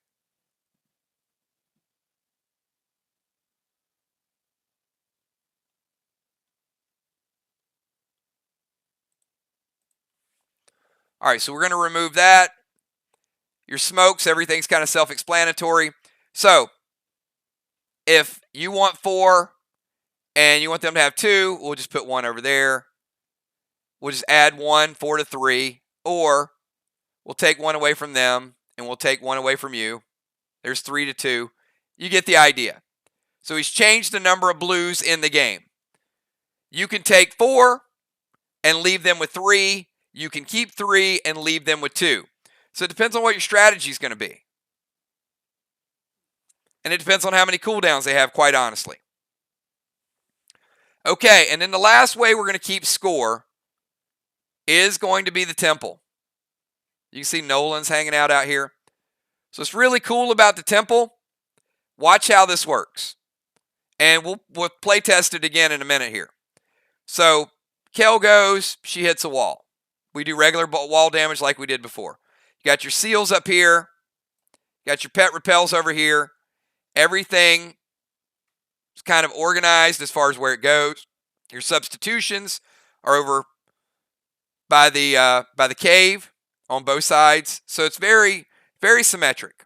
All right, so we're going to remove that. Your smokes, everything's kind of self-explanatory. So if you want 4 and you want them to have 2, we'll just put 1 over there. We'll just add 1, 4 to 3, or we'll take 1 away from them and we'll take 1 away from you. There's 3 to 2. You get the idea. So he's changed the number of blues in the game. You can take 4 and leave them with 3. You can keep 3 and leave them with 2. So it depends on what your strategy is going to be. And it depends on how many cooldowns they have, quite honestly. Okay, and then the last way we're going to keep score is going to be the temple. You can see Nolan's hanging out here. So it's really cool about the temple. Watch how this works. And we'll play test it again in a minute here. So Kel goes, she hits a wall. We do regular wall damage like we did before. You got your seals up here. You got your pet repels over here. Everything is kind of organized as far as where it goes. Your substitutions are over by the cave on both sides. So it's very, very symmetric.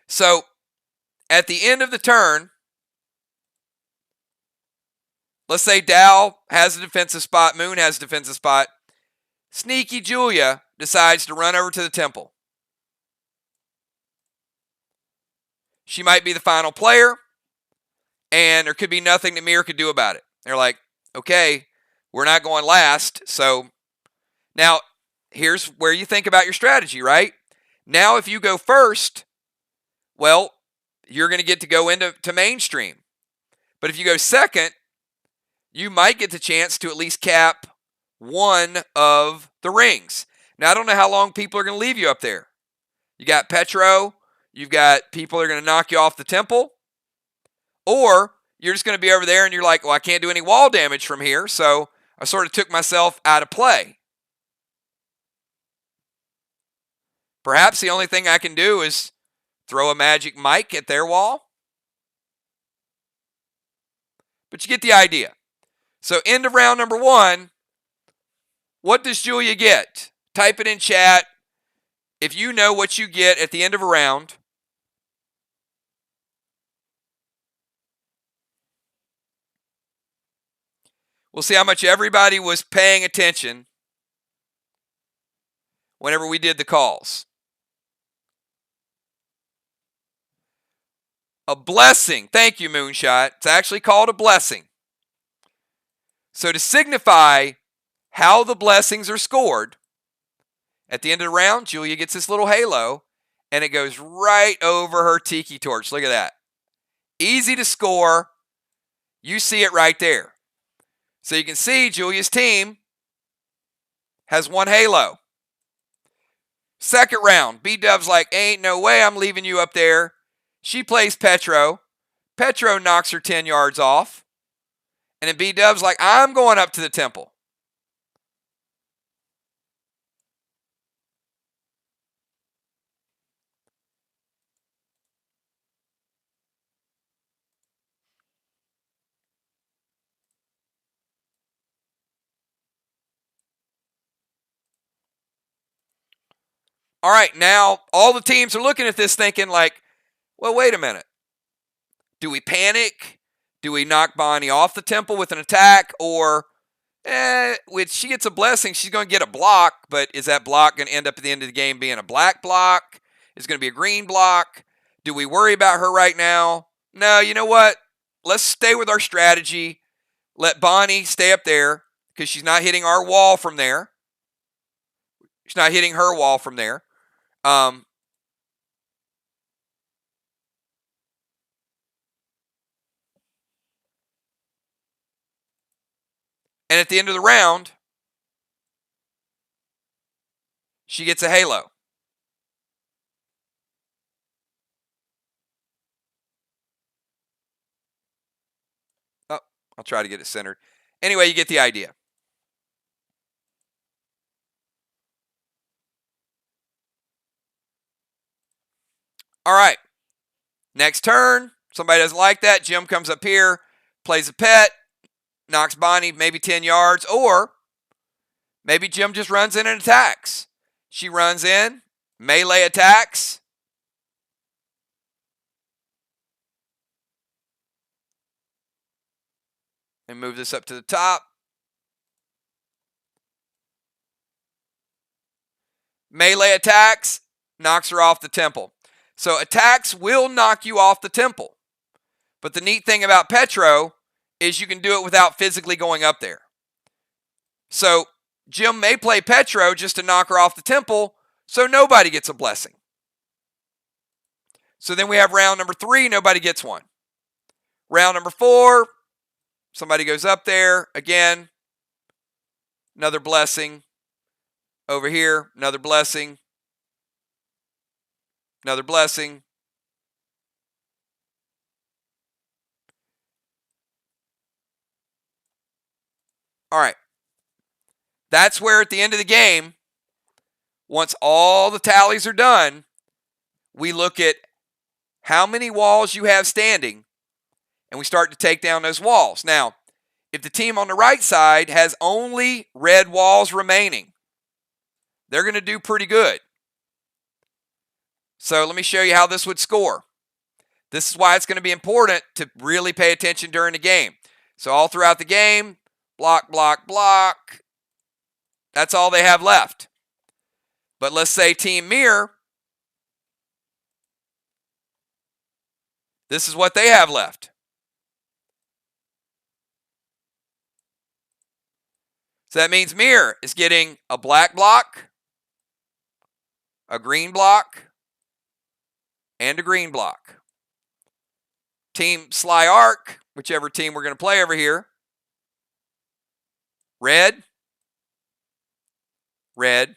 So at the end of the turn, let's say Dal has a defensive spot, Moon has a defensive spot. Sneaky Julia decides to run over to the temple. She might be the final player, and there could be nothing that Mir could do about it. They're like, okay, we're not going last. So now here's where you think about your strategy, right? Now if you go first, well, you're going to get to go into mainstream. But if you go second, you might get the chance to at least cap 1 of the rings. Now, I don't know how long people are going to leave you up there. You got Petro. You've got people that are going to knock you off the temple. Or you're just going to be over there and you're like, well, I can't do any wall damage from here. So I sort of took myself out of play. Perhaps the only thing I can do is throw a magic mic at their wall. But you get the idea. So end of round number 1. What does Julia get? Type it in chat if you know what you get at the end of a round. We'll see how much everybody was paying attention whenever we did the calls. A blessing. Thank you, Moonshot. It's actually called a blessing. So to signify how the blessings are scored, at the end of the round, Julia gets this little halo, and it goes right over her tiki torch. Look at that. Easy to score. You see it right there. So you can see Julia's team has 1 halo. Second round, B-Dub's like, ain't no way I'm leaving you up there. She plays Petro. Petro knocks her 10 yards off. And then B-Dub's like, I'm going up to the temple. All right, now all the teams are looking at this thinking like, well, wait a minute. Do we panic? Do we knock Bonnie off the temple with an attack? Or, when she gets a blessing, she's going to get a block, but is that block going to end up at the end of the game being a black block? Is it going to be a green block? Do we worry about her right now? No, you know what? Let's stay with our strategy. Let Bonnie stay up there because she's not hitting our wall from there. She's not hitting her wall from there. And at the end of the round, she gets a halo. I'll try to get it centered. Anyway, you get the idea. All right. Next turn. Somebody doesn't like that. Jim comes up here, plays a pet, knocks Bonnie maybe 10 yards, or maybe Jim just runs in and attacks. She runs in, melee attacks. And move this up to the top. Melee attacks, knocks her off the temple. So attacks will knock you off the temple. But the neat thing about Petro is you can do it without physically going up there. So Jim may play Petro just to knock her off the temple, so nobody gets a blessing. So then we have round number 3, nobody gets one. Round number 4, somebody goes up there, again, another blessing. Over here, another blessing. Another blessing. All right. That's where at the end of the game, once all the tallies are done, we look at how many walls you have standing, and we start to take down those walls. Now, if the team on the right side has only red walls remaining, they're going to do pretty good. So let me show you how this would score. This is why it's going to be important to really pay attention during the game. So all throughout the game, block, block, block. That's all they have left. But let's say Team Mirror, this is what they have left. So that means Mirror is getting a black block, a green block, and a green block. Team Sly Arc, whichever team we're going to play over here, red, red,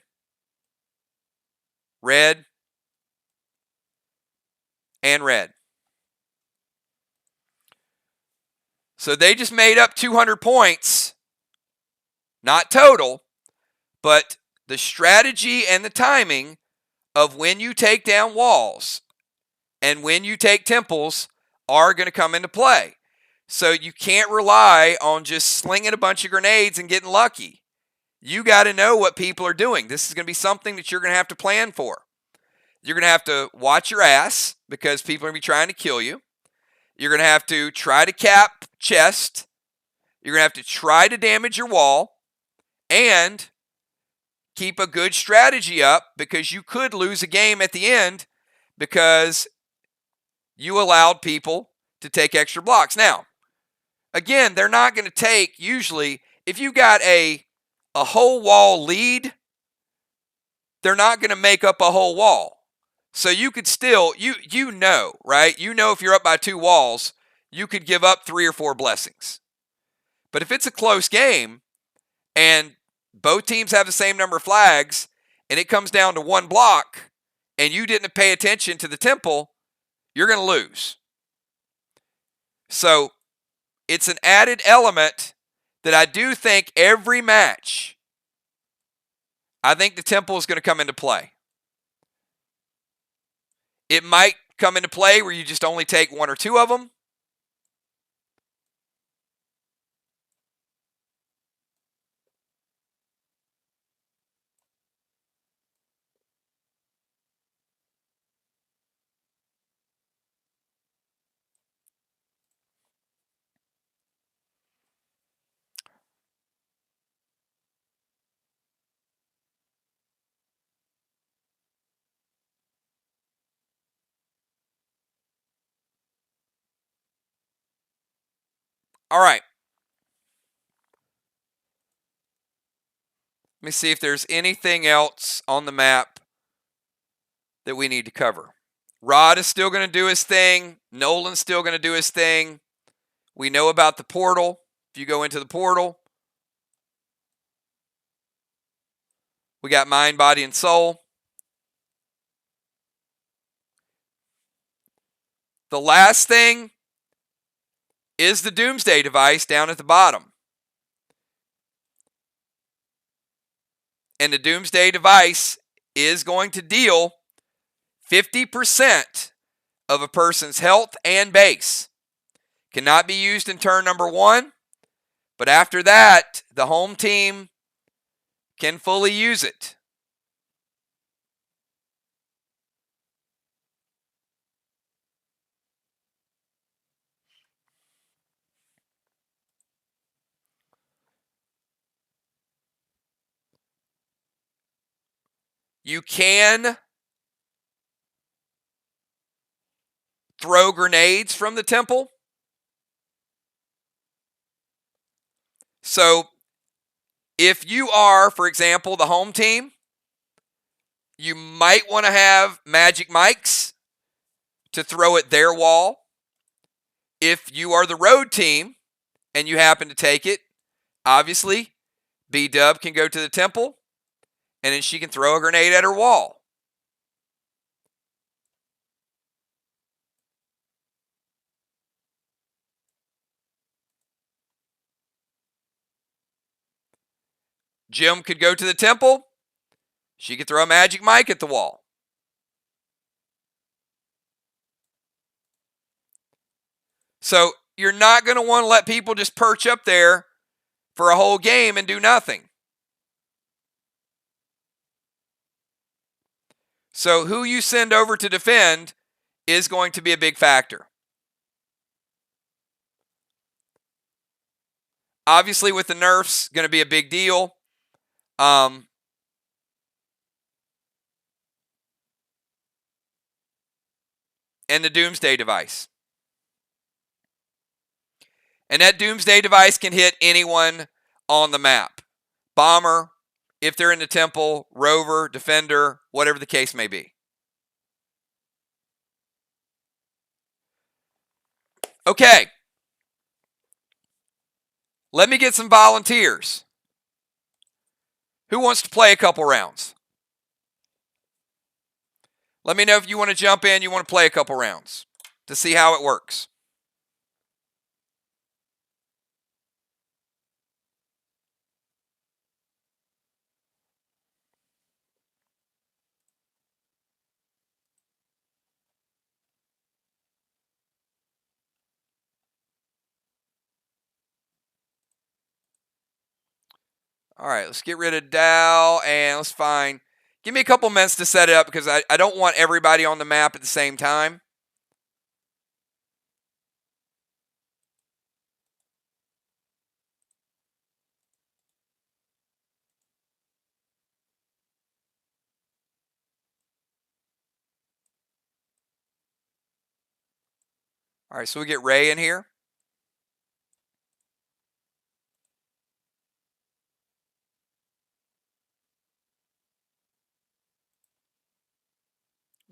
red, and red. So they just made up 200 points, not total, but the strategy and the timing of when you take down walls and when you take temples are going to come into play. So you can't rely on just slinging a bunch of grenades and getting lucky. You got to know what people are doing. This is going to be something that you're going to have to plan for. You're going to have to watch your ass because people are going to be trying to kill you. You're going to have to try to cap chest. You're going to have to try to damage your wall and keep a good strategy up because you could lose a game at the end because you allowed people to take extra blocks. Now, again, they're not going to take, usually, if you got a whole wall lead, they're not going to make up a whole wall. So you could still, you know, right? You know if you're up by 2 walls, you could give up 3 or 4 blessings. But if it's a close game and both teams have the same number of flags and it comes down to 1 block and you didn't pay attention to the temple, you're going to lose. So it's an added element that I do think every match, I think the temple is going to come into play. It might come into play where you just only take 1 or 2 of them. All right. Let me see if there's anything else on the map that we need to cover. Rod is still going to do his thing. Nolan's still going to do his thing. We know about the portal. If you go into the portal, we got mind, body, and soul. The last thing is the Doomsday device down at the bottom. And the Doomsday device is going to deal 50% of a person's health and base. Cannot be used in turn number 1, but after that, the home team can fully use it. You can throw grenades from the temple. So if you are, for example, the home team, you might want to have magic mics to throw at their wall. If you are the road team and you happen to take it, obviously, B-Dub can go to the temple and then she can throw a grenade at her wall. Jim could go to the temple. She could throw a magic mic at the wall. So you're not going to want to let people just perch up there for a whole game and do nothing. So who you send over to defend is going to be a big factor. Obviously, with the nerfs, going to be a big deal. And the Doomsday device. And that Doomsday device can hit anyone on the map. Bomber, if they're in the temple, rover, defender, whatever the case may be. Okay. Let me get some volunteers. Who wants to play a couple rounds? Let me know if you want to jump in, you want to play a couple rounds to see how it works. All right, let's get rid of Dow and let's find. Give me a couple minutes to set it up because I don't want everybody on the map at the same time. All right, so we get Ray in here.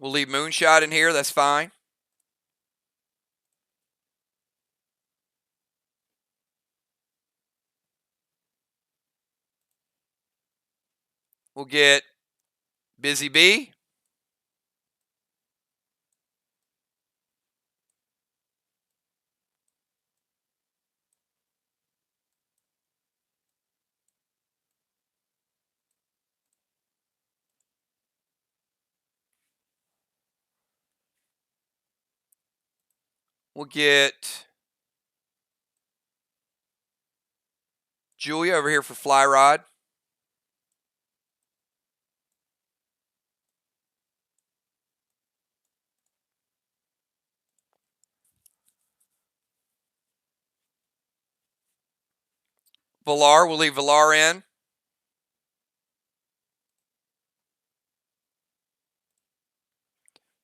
We'll leave Moonshot in here. That's fine. We'll get Busy Bee. We'll get Julia over here for Fly Rod. Valar, we'll leave Valar in.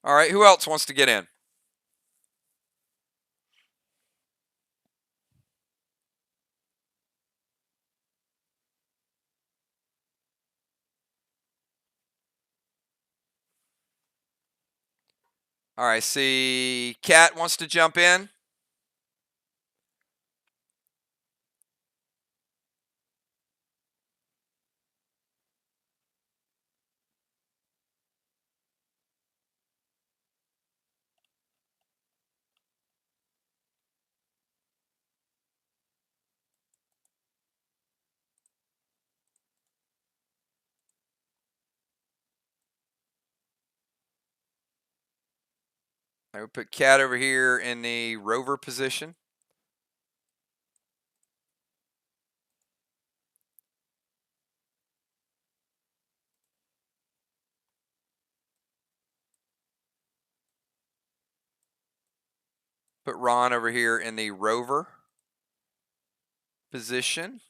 All right, who else wants to get in? All right, see, Kat wants to jump in. I would put Cat over here in the rover position. Put Ron over here in the rover position.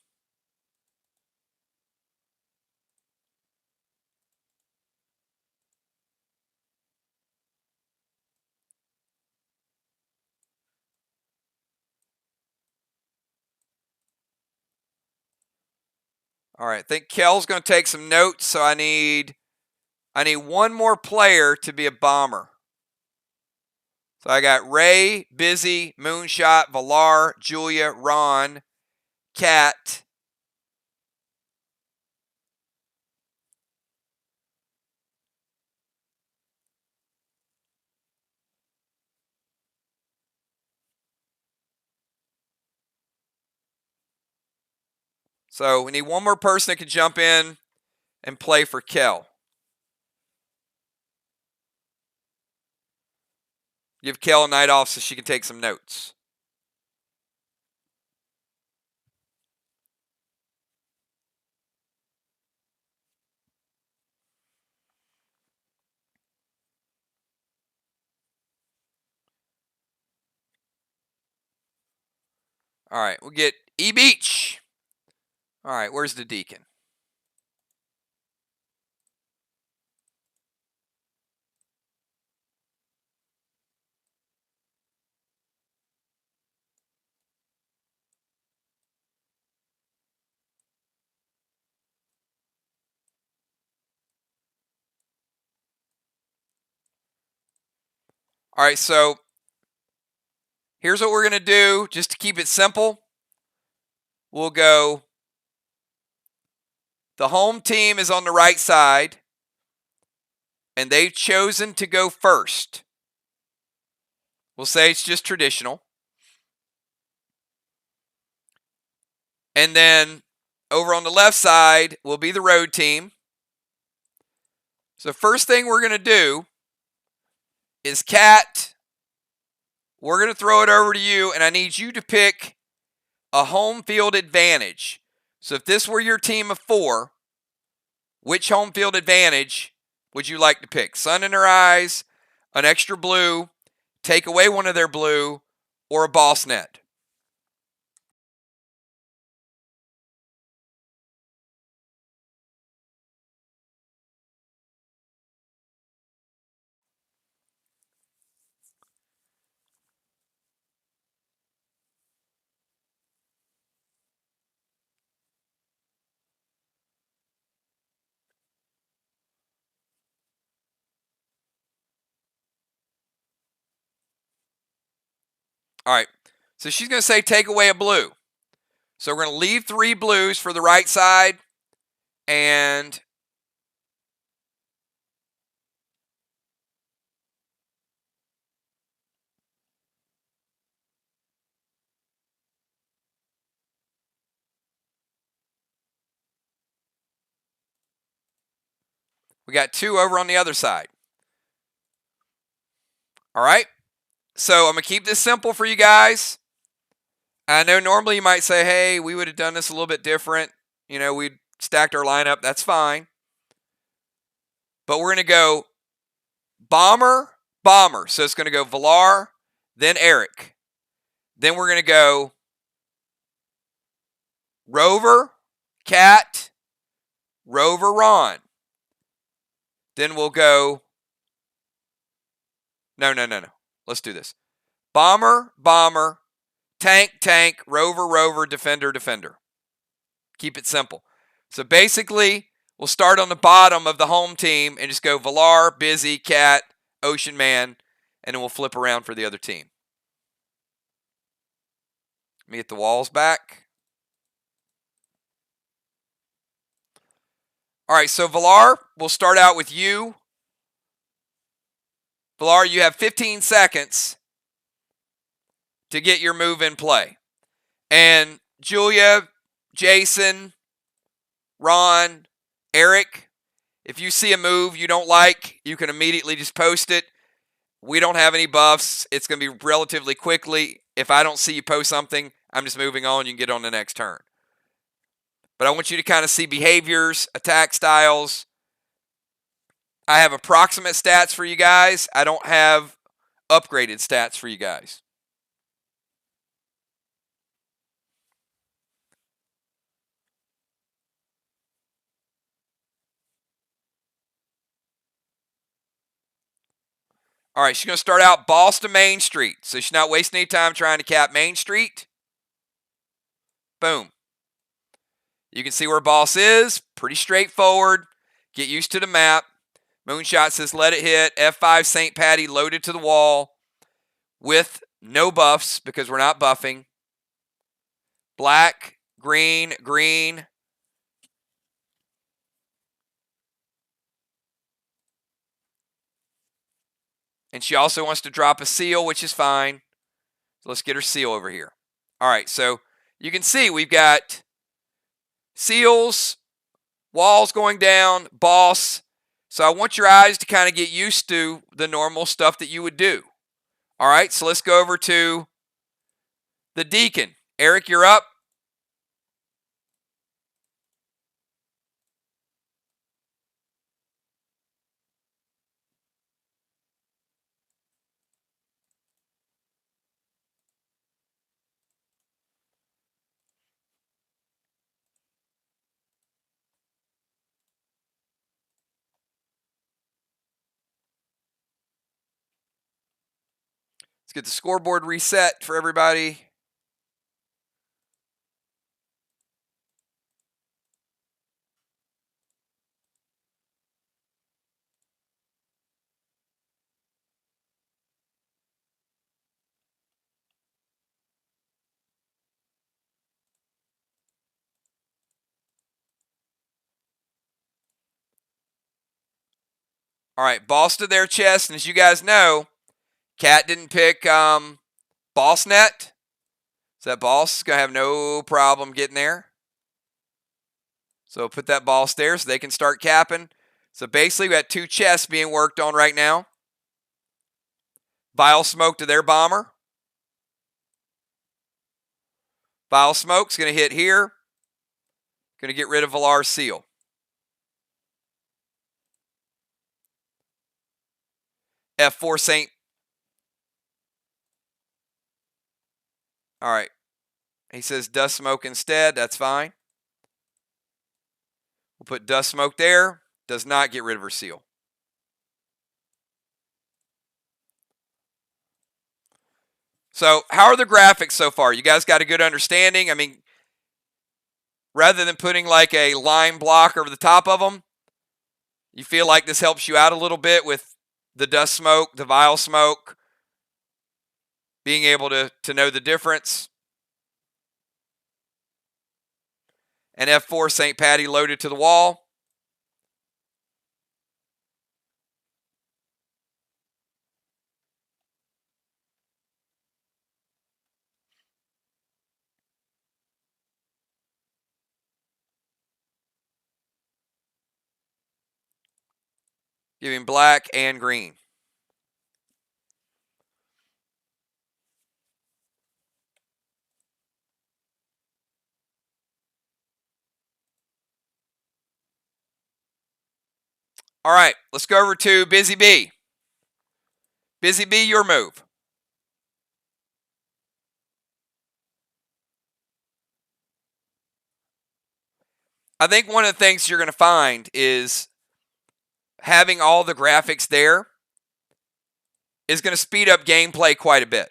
All right, I think Kel's going to take some notes, so I need one more player to be a bomber. So I got Ray, Busy, Moonshot, Valar, Julia, Ron, Cat. So we need one more person that can jump in and play for Kel. Give Kel a night off so she can take some notes. All right, we'll get E Beach. All right, where's the Deacon? All right, so here's what we're going to do just to keep it simple. We'll go, the home team is on the right side, and they've chosen to go first. We'll say it's just traditional. And then over on the left side will be the road team. So first thing we're going to do is Cat, we're going to throw it over to you, and I need you to pick a home field advantage. So if this were your team of 4, which home field advantage would you like to pick? Sun in their eyes, an extra blue, take away one of their blue, or a boss net? All right, so she's going to say take away a blue. So we're going to leave 3 blues for the right side, and we got 2 over on the other side. All right, so I'm going to keep this simple for you guys. I know normally you might say, hey, we would have done this a little bit different. You know, we'd stacked our lineup. That's fine. But we're going to go Bomber, Bomber. So it's going to go Valar, then Eric. Then we're going to go Rover, Cat, Rover, Ron. Then we'll go, no. Let's do this. Bomber, Bomber, Tank, Tank, Rover, Rover, Defender, Defender. Keep it simple. So basically, we'll start on the bottom of the home team and just go Valar, Busy, Cat, Ocean Man, and then we'll flip around for the other team. Let me get the walls back. All right, so Valar, we'll start out with you. Valar, you have 15 seconds to get your move in play. And Julia, Jason, Ron, Eric, if you see a move you don't like, you can immediately just post it. We don't have any buffs. It's going to be relatively quickly. If I don't see you post something, I'm just moving on. You can get on the next turn. But I want you to kind of see behaviors, attack styles. I have approximate stats for you guys. I don't have upgraded stats for you guys. All right, she's going to start out boss to Main Street. So she's not wasting any time trying to cap Main Street. Boom. You can see where boss is. Pretty straightforward. Get used to the map. Moonshot says let it hit. F5 St. Patty loaded to the wall with no buffs because we're not buffing. Black, green, green. And she also wants to drop a seal, which is fine. So let's get her seal over here. All right, so you can see we've got seals, walls going down, boss. So I want your eyes to kind of get used to the normal stuff that you would do. All right, so let's go over to the Deacon. Eric, you're up. Let's get the scoreboard reset for everybody. All right, boss to their chest. And as you guys know, Cat didn't pick boss net. So that boss is going to have no problem getting there. So put that boss there so they can start capping. So basically, we got two chests being worked on right now. Vile Smoke to their bomber. Vile Smoke's going to hit here. Going to get rid of Valar's seal. F4 Saint. All right. He says Dust Smoke instead. That's fine. We'll put Dust Smoke there. Does not get rid of her seal. So how are the graphics so far? You guys got a good understanding? I mean, rather than putting like a line block over the top of them, you feel like this helps you out a little bit with the Dust Smoke, the Vile Smoke, being able to know the difference. And F4 St. Patty loaded to the wall. Giving black and green. All right, let's go over to Busy Bee. Busy Bee, your move. I think one of the things you're going to find is having all the graphics there is going to speed up gameplay quite a bit.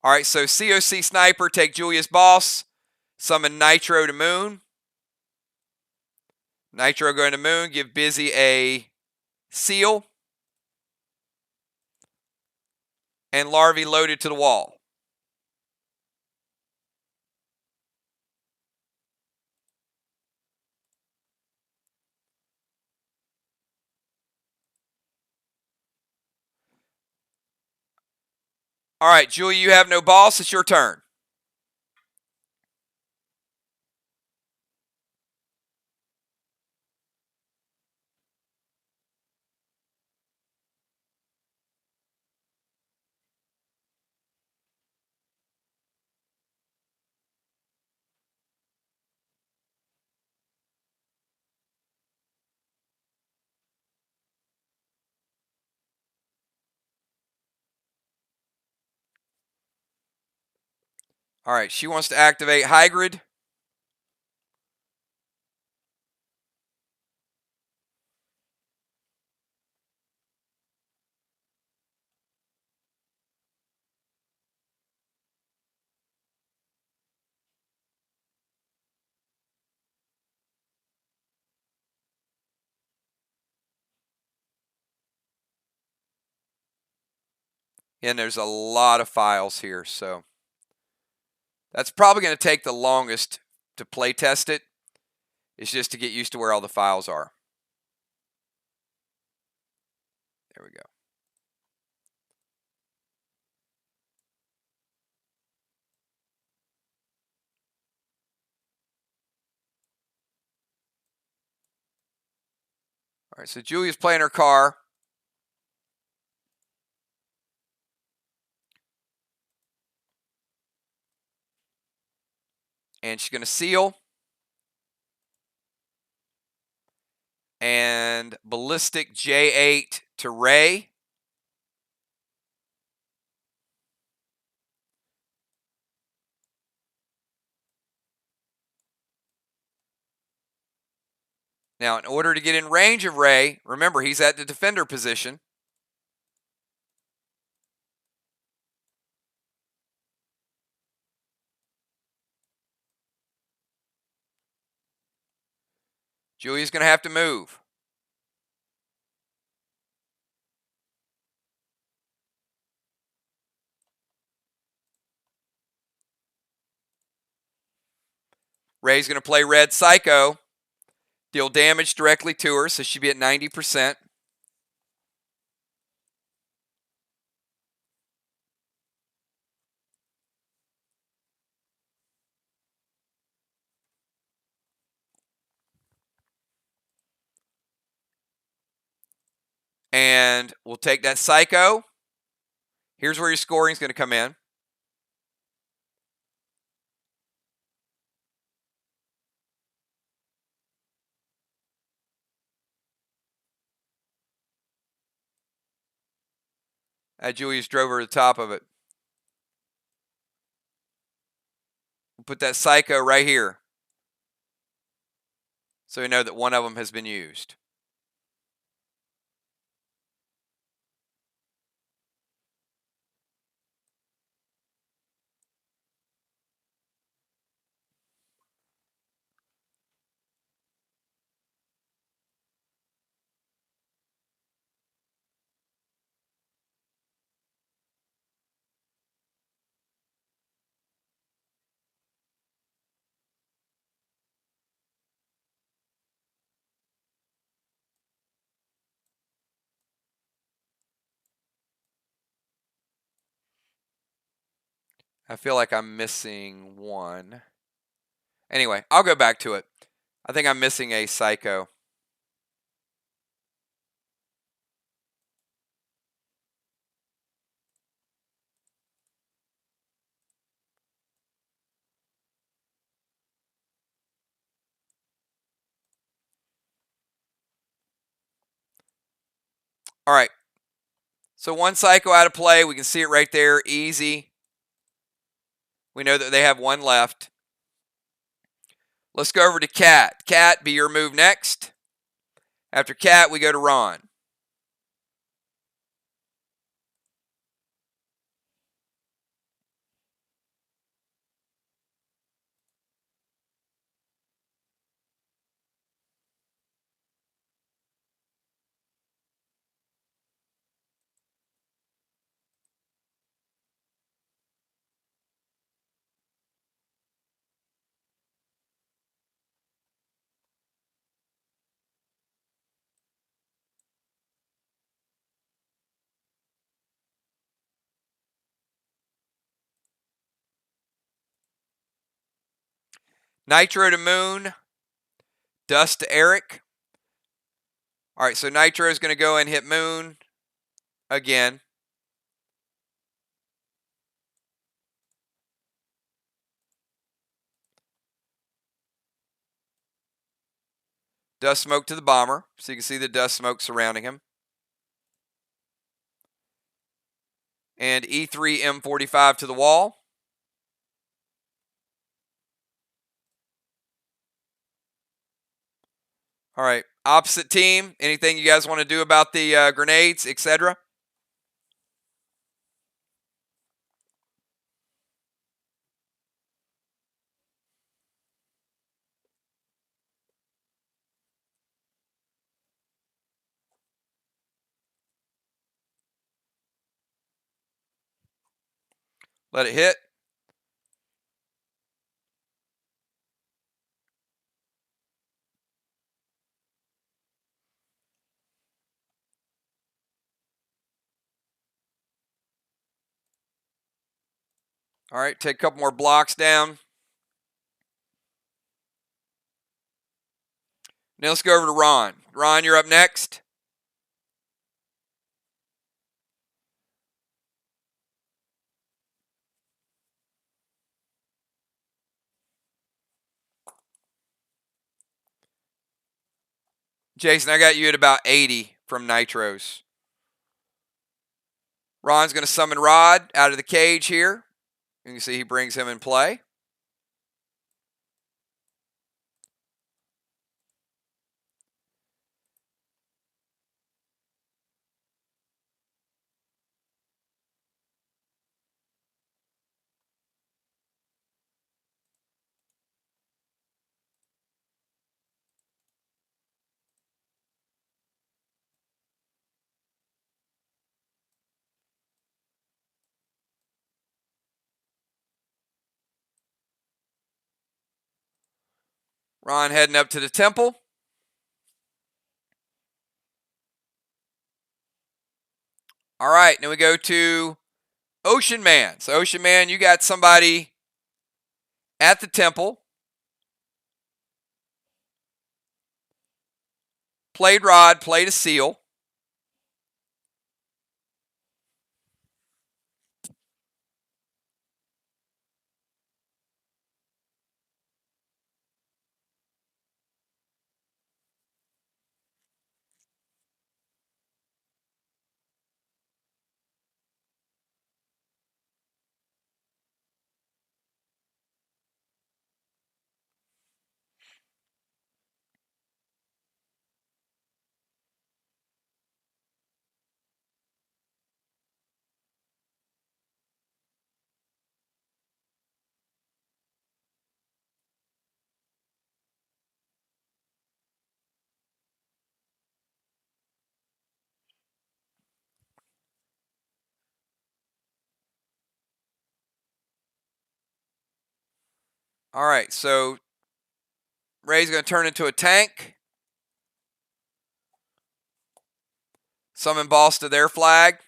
All right, so COC Sniper, take Julia's boss. Summon Nitro to Moon. Nitro going to Moon, give Busy a seal. And Larvae loaded to the wall. All right, Julia, you have no boss. It's your turn. All right, she wants to activate Hygrid. And there's a lot of files here, so that's probably going to take the longest to play test it. It's just to get used to where all the files are. There we go. All right, so Julia's playing her car. And she's going to seal. And Ballistic J8 to Ray. Now, in order to get in range of Ray, remember he's at the defender position. Julia's going to have to move. Ray's going to play Red Psycho. Deal damage directly to her, so she'll be at 90%. And we'll take that Psycho. Here's where your scoring is going to come in. Julius drove her to the top of it. We'll put that Psycho right here, so we know that one of them has been used. I feel like I'm missing one. Anyway, I'll go back to it. I think I'm missing a Psycho. All right. So one Psycho out of play. We can see it right there. Easy. We know that they have one left. Let's go over to Cat. Cat, be your move next. After Cat, we go to Ron. Nitro to Moon. Dust to Eric. All right, so Nitro is going to go and hit Moon again. Dust Smoke to the Bomber, so you can see the dust smoke surrounding him. And E3 M45 to the wall. All right. Opposite team, anything you guys want to do about the grenades, etc.? Let it hit. All right, take a couple more blocks down. Now let's go over to Ron. Ron, you're up next. Jason, I got you at about 80 from Nitros. Ron's going to summon Rod out of the cage here. You can see he brings him in play. Ron heading up to the temple. All right, now we go to Ocean Man. So, Ocean Man, you got somebody at the temple. Played Rod, played a seal. All right, so Ray's going to turn into a tank. Summon boss to their flag.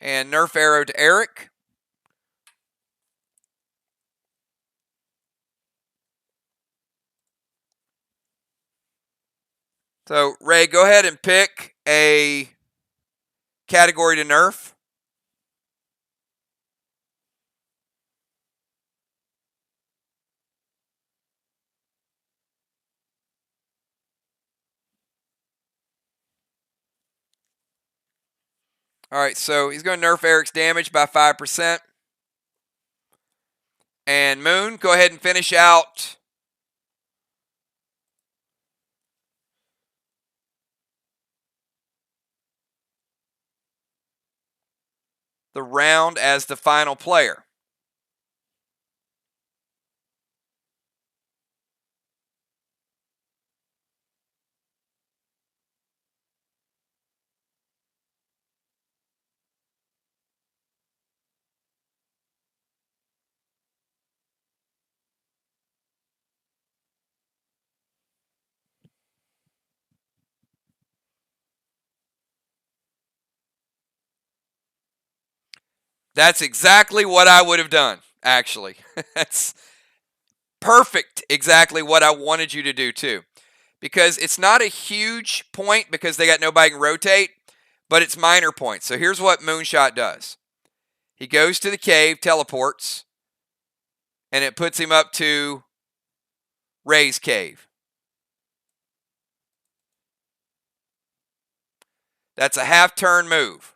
And nerf arrow to Eric. So, Ray, go ahead and pick a category to nerf. All right, so he's going to nerf Eric's damage by 5%. And Moon, go ahead and finish out the round as the final player. That's exactly what I would have done, actually. That's perfect, exactly what I wanted you to do, too. Because it's not a huge point because they got nobody can rotate, but it's minor points. So here's what Moonshot does. He goes to the cave, teleports, and it puts him up to Ray's cave. That's a half-turn move.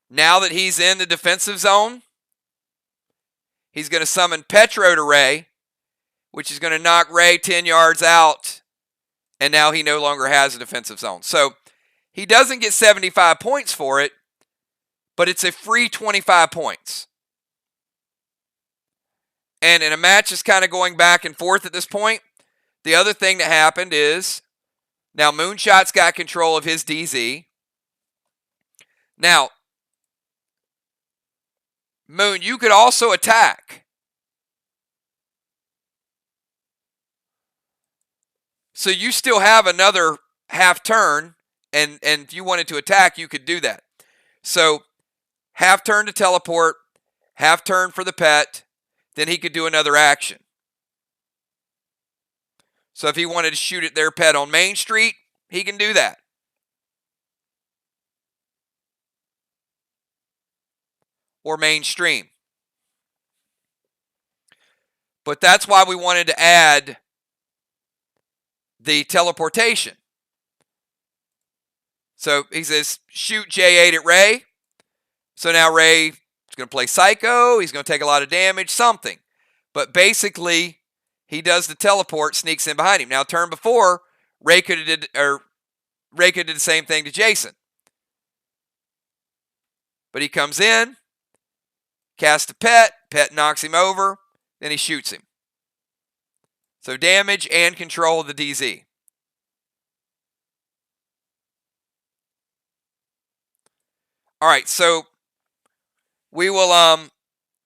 Now that he's in the defensive zone, he's going to summon Petro to Ray, which is going to knock Ray 10 yards out, and now he no longer has a defensive zone. So he doesn't get 75 points for it, but it's a free 25 points. And in a match that's kind of going back and forth at this point, the other thing that happened is now Moonshot's got control of his DZ. Now, Moon, you could also attack. So you still have another half turn, and if you wanted to attack, you could do that. So half turn to teleport, half turn for the pet, then he could do another action. So if he wanted to shoot at their pet on Main Street, he can do that. Or mainstream. But that's why we wanted to add the teleportation. So he says, shoot J8 at Ray. So now Ray is going to play Psycho. He's going to take a lot of damage, something. But basically, he does the teleport, sneaks in behind him. Now, turn before, Ray could have did the same thing to Jason. But he comes in, casts a pet knocks him over, then he shoots him. So damage and control of the DZ. All right, so we will,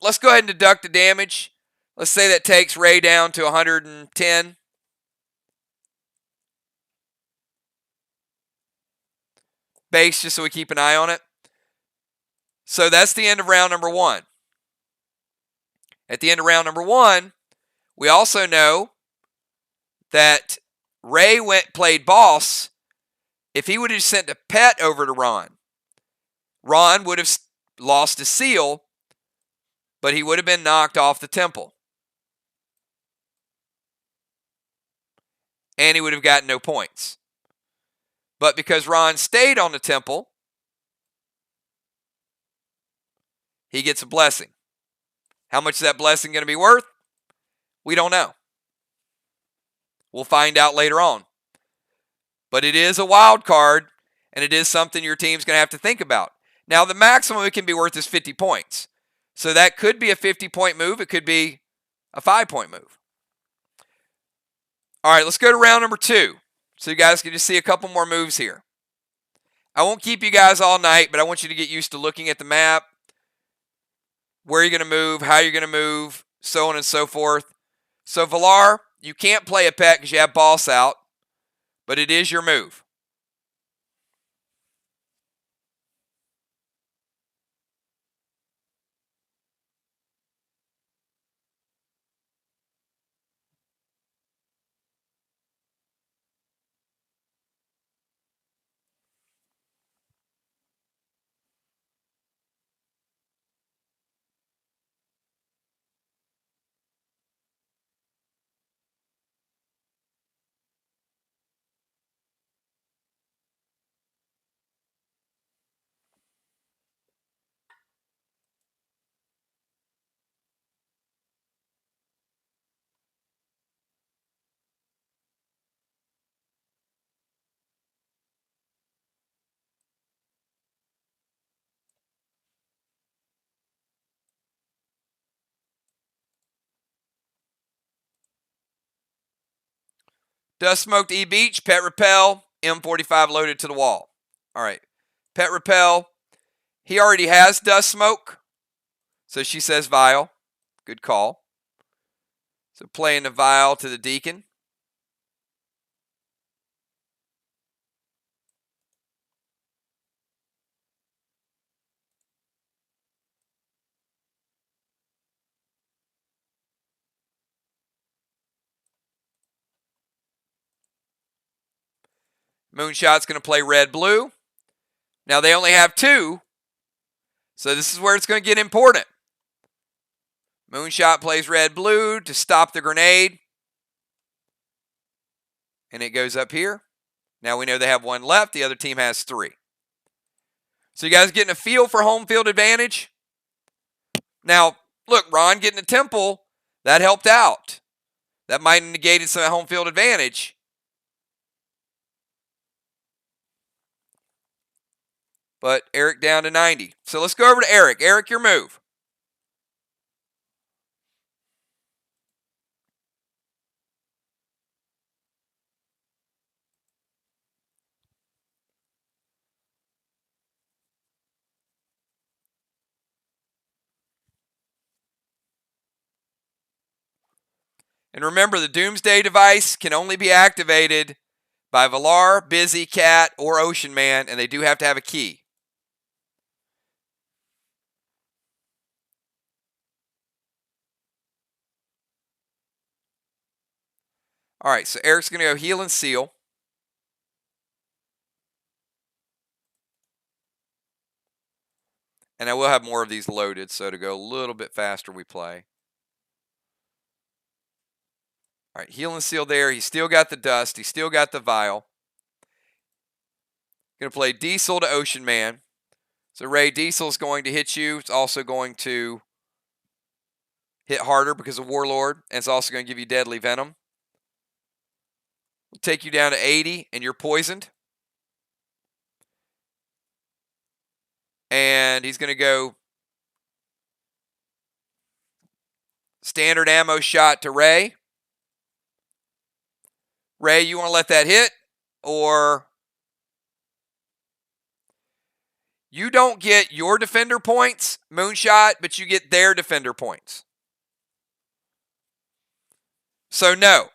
let's go ahead and deduct the damage. Let's say that takes Ray down to 110. Base, just so we keep an eye on it. So that's the end of round number 1. At the end of round number 1, we also know that Ray played boss. If he would have sent a pet over to Ron would have lost his seal, but he would have been knocked off the temple. And he would have gotten no points. But because Ron stayed on the temple, he gets a blessing. How much is that blessing going to be worth? We don't know. We'll find out later on. But it is a wild card, and it is something your team's going to have to think about. Now, the maximum it can be worth is 50 points. So that could be a 50-point move. It could be a 5-point move. All right, let's go to round number 2. So you guys can just see a couple more moves here. I won't keep you guys all night, but I want you to get used to looking at the map, where you're going to move, how you're going to move, so on and so forth. So Valar, you can't play a pet because you have boss out, but it is your move. Dust Smoked E-Beach, Pet Repel, M45 loaded to the wall. All right. Pet Repel, he already has Dust Smoke, so she says Vial. Good call. So playing the Vial to the Deacon. Moonshot's going to play red-blue. Now they only have 2, so this is where it's going to get important. Moonshot plays red-blue to stop the grenade. And it goes up here. Now we know they have one left. The other team has 3. So you guys getting a feel for home field advantage? Now, look, Ron getting a temple, that helped out. That might have negated some home field advantage. But Eric down to 90. So let's go over to Eric. Eric, your move. And remember, the Doomsday device can only be activated by Valar, Busy, Cat, or Ocean Man, and they do have to have a key. All right, so Eric's going to go heal and seal. And I will have more of these loaded, so to go a little bit faster we play. All right, heal and seal there. He's still got the dust. He's still got the vial. Going to play Diesel to Ocean Man. So Ray, Diesel's going to hit you. It's also going to hit harder because of Warlord. And it's also going to give you Deadly Venom. We'll take you down to 80, and you're poisoned. And he's going to go standard ammo shot to Ray. Ray, you want to let that hit? Or you don't get your defender points, Moonshot, but you get their defender points. So no.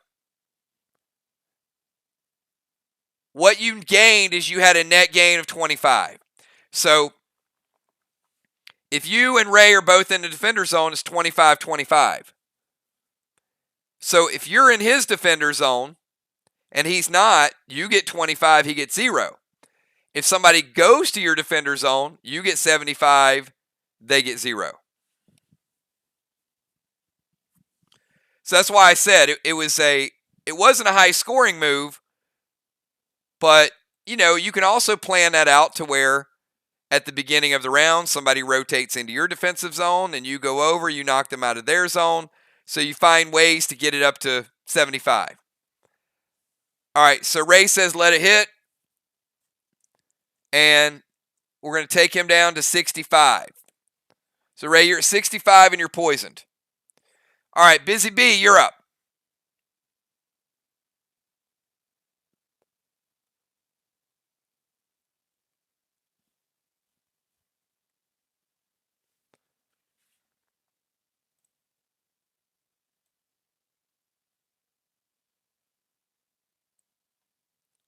What you gained is you had a net gain of 25. So if you and Ray are both in the defender zone, it's 25-25. So if you're in his defender zone and he's not, you get 25, he gets 0. If somebody goes to your defender zone, you get 75, they get 0. So that's why I said it wasn't a high scoring move, but you know, you can also plan that out to where at the beginning of the round, somebody rotates into your defensive zone and you go over, you knock them out of their zone. So you find ways to get it up to 75. All right, so Ray says let it hit. And we're going to take him down to 65. So Ray, you're at 65 and you're poisoned. All right, Busy Bee, you're up.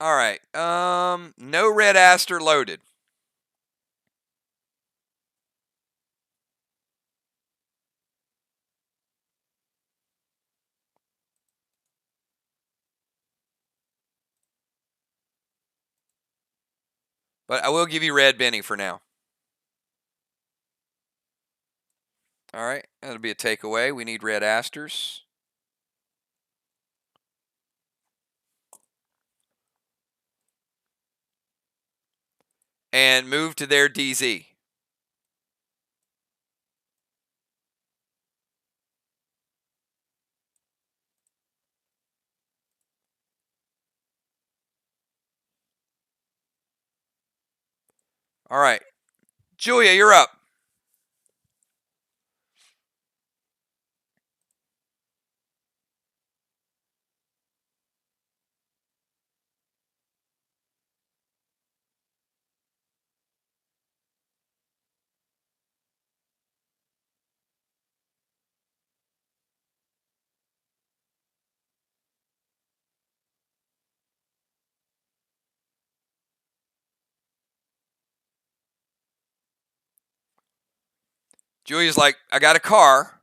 All right. No red aster loaded. But I will give you red Benny for now. All right, that'll be a takeaway. We need red asters. And move to their DZ. All right. Julia, you're up. Julia's like, I got a car.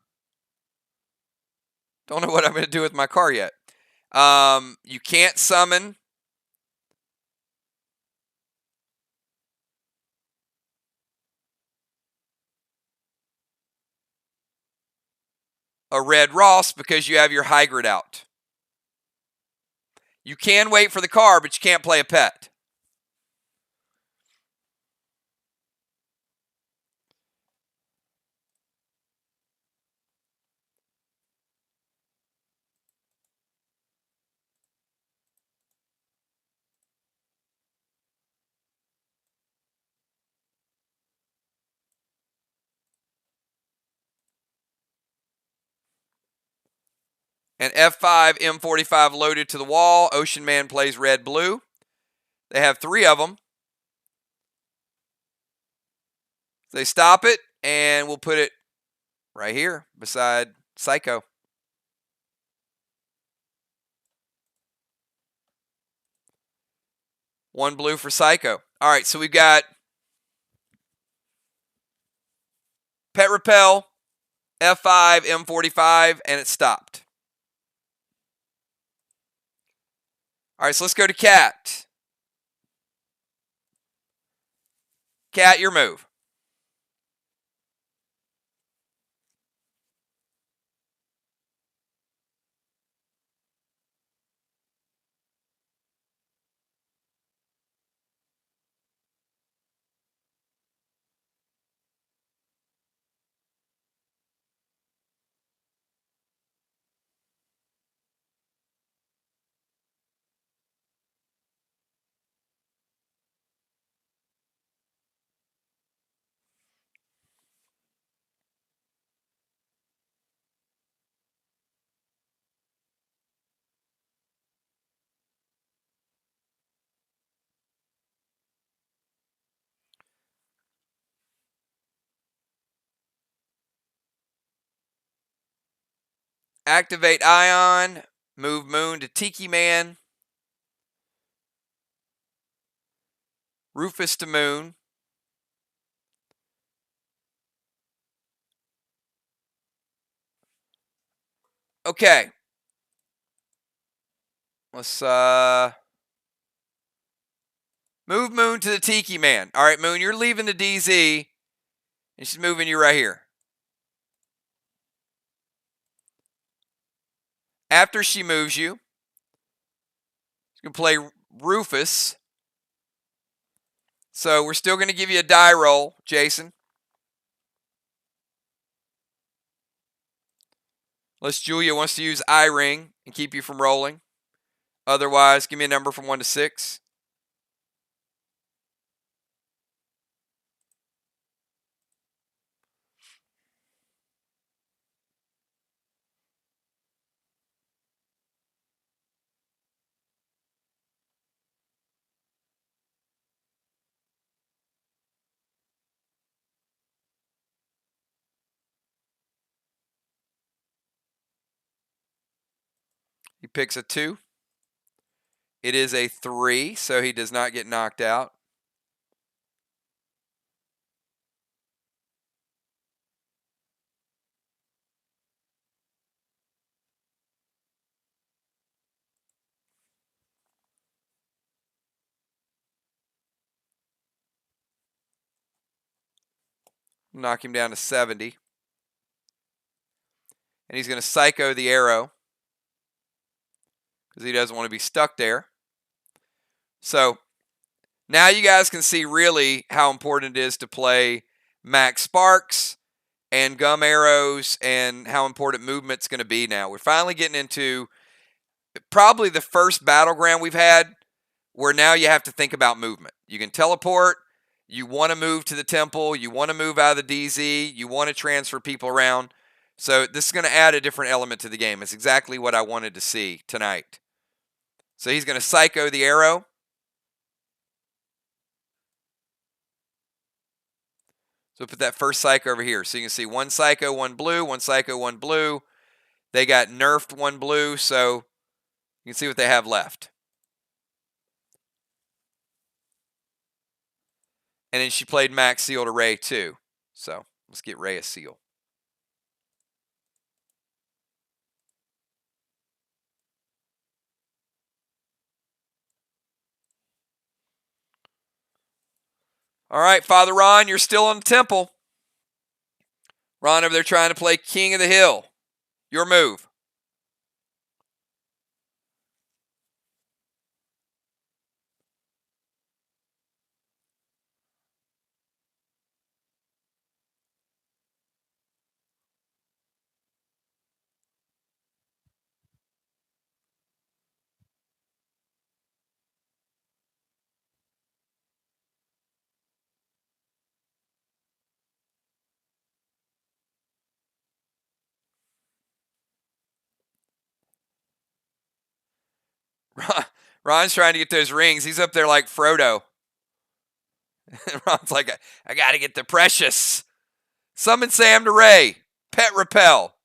Don't know what I'm going to do with my car yet. You can't summon. a red Ross because you have your hybrid out. You can wait for the card, but you can't play a pet. And F5, M45 loaded to the wall. Ocean Man plays red-blue. They have 3 of them. They stop it, and we'll put it right here beside Psycho. One blue for Psycho. All right, so we've got Pet Repel, F5, M45, and it stopped. All right, so let's go to Cat. Cat, your move. Activate Ion. Move Moon to Tiki Man. Rufus to Moon. Okay. Let's move Moon to the Tiki Man. All right, Moon, you're leaving the DZ, and she's moving you right here. After she moves you, she's going to play Rufus. So we're still going to give you a die roll, Jason. Unless Julia wants to use I-Ring and keep you from rolling. Otherwise, give me a number from 1 to 6. He picks a 2. It is a 3, so he does not get knocked out. Knock him down to 70. And he's going to Psycho the arrow because he doesn't want to be stuck there. So now you guys can see really how important it is to play max sparks and gum arrows and how important movement's going to be now. We're finally getting into probably the first battleground we've had where now you have to think about movement. You can teleport. You want to move to the temple. You want to move out of the DZ. You want to transfer people around. So this is going to add a different element to the game. It's exactly what I wanted to see tonight. So he's going to Psycho the arrow. So put that first Psycho over here. So you can see 1 Psycho, 1 blue, 1 Psycho, 1 blue. They got nerfed 1 blue, so you can see what they have left. And then she played Max Seal to Ray too. So let's get Ray a seal. All right, Father Ron, you're still on the temple. Ron over there trying to play King of the Hill. Your move. Ron's trying to get those rings. He's up there like Frodo. Ron's like, I got to get the precious. Summon Sam to Ray. Pet repel.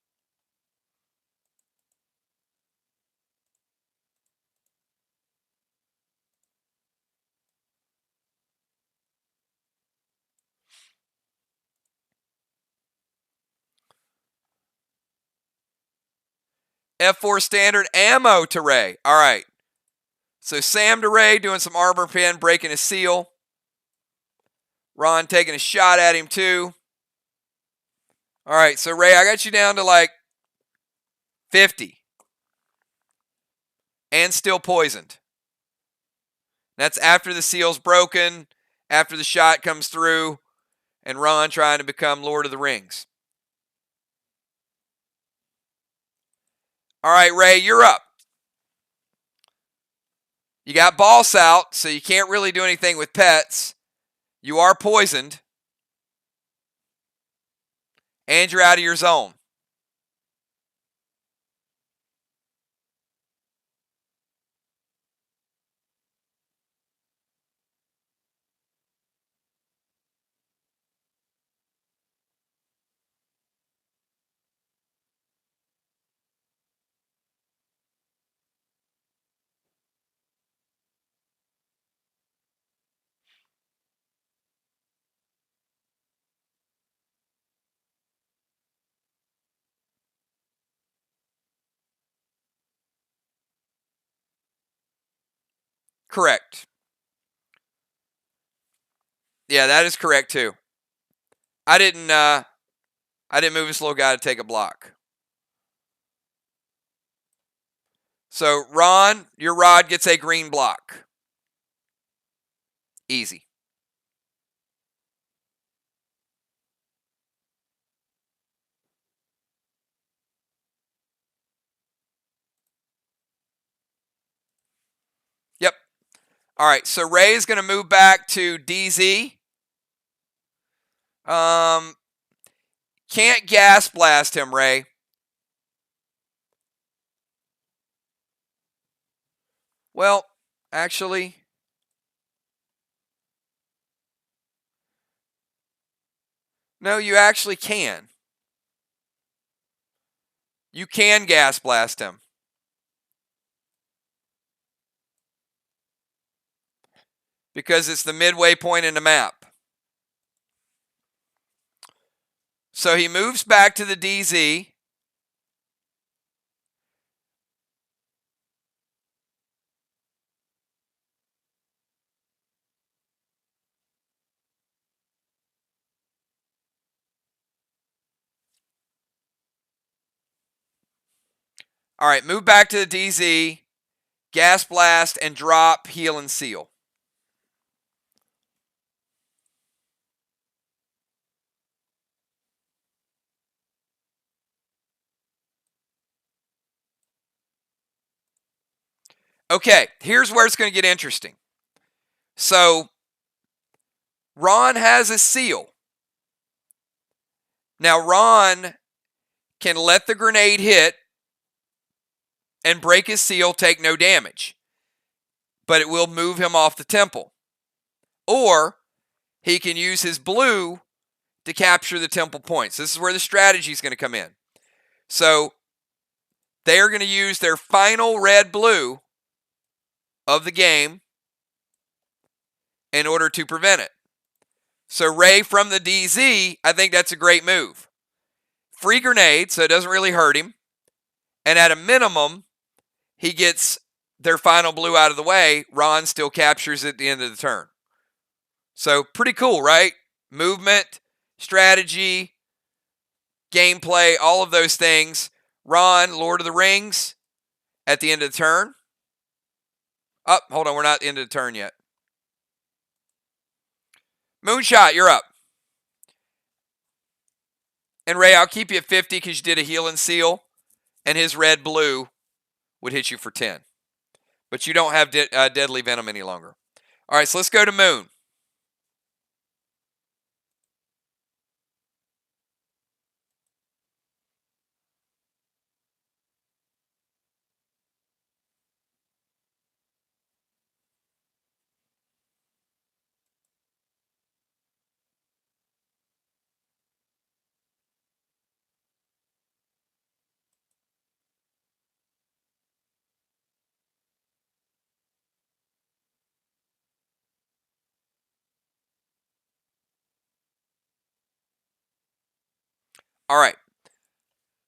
F4 standard ammo to Ray. All right. So Sam to Ray doing some armor pen, breaking a seal. Ron taking a shot at him too. All right, so Ray, I got you down to like 50. And still poisoned. That's after the seal's broken, after the shot comes through, and Ron trying to become Lord of the Rings. All right, Ray, you're up. You got boss out, so you can't really do anything with pets. You are poisoned. And you're out of your zone. Correct. Yeah, that is correct too. I didn't move this little guy to take a block. So Ron, your rod gets a green block. Easy. Yep. All right, so Ray is going to move back to DZ. Can't gas blast him, Ray. Well, actually, no, you actually can. You can gas blast him. Because it's the midway point in the map. So he moves back to the DZ. All right, move back to the DZ, gas blast, and drop, heal, and seal. Okay, here's where it's going to get interesting. So, Ron has a seal. Now, Ron can let the grenade hit and break his seal, take no damage. But it will move him off the temple. Or he can use his blue to capture the temple points. This is where the strategy is going to come in. So they are going to use their final red-blue of the game in order to prevent it. So Ray from the DZ, I think that's a great move. Free grenade, so it doesn't really hurt him. And at a minimum, he gets their final blue out of the way. Ron still captures it at the end of the turn. So pretty cool, right? Movement, strategy, gameplay, all of those things. Ron, Lord of the Rings, at the end of the turn. Oh, hold on, we're not at the end of the turn yet. Moonshot, you're up. And Ray, I'll keep you at 50 because you did a heal and seal, and his red-blue would hit you for 10. But you don't have Deadly Venom any longer. All right, so let's go to Moon. All right.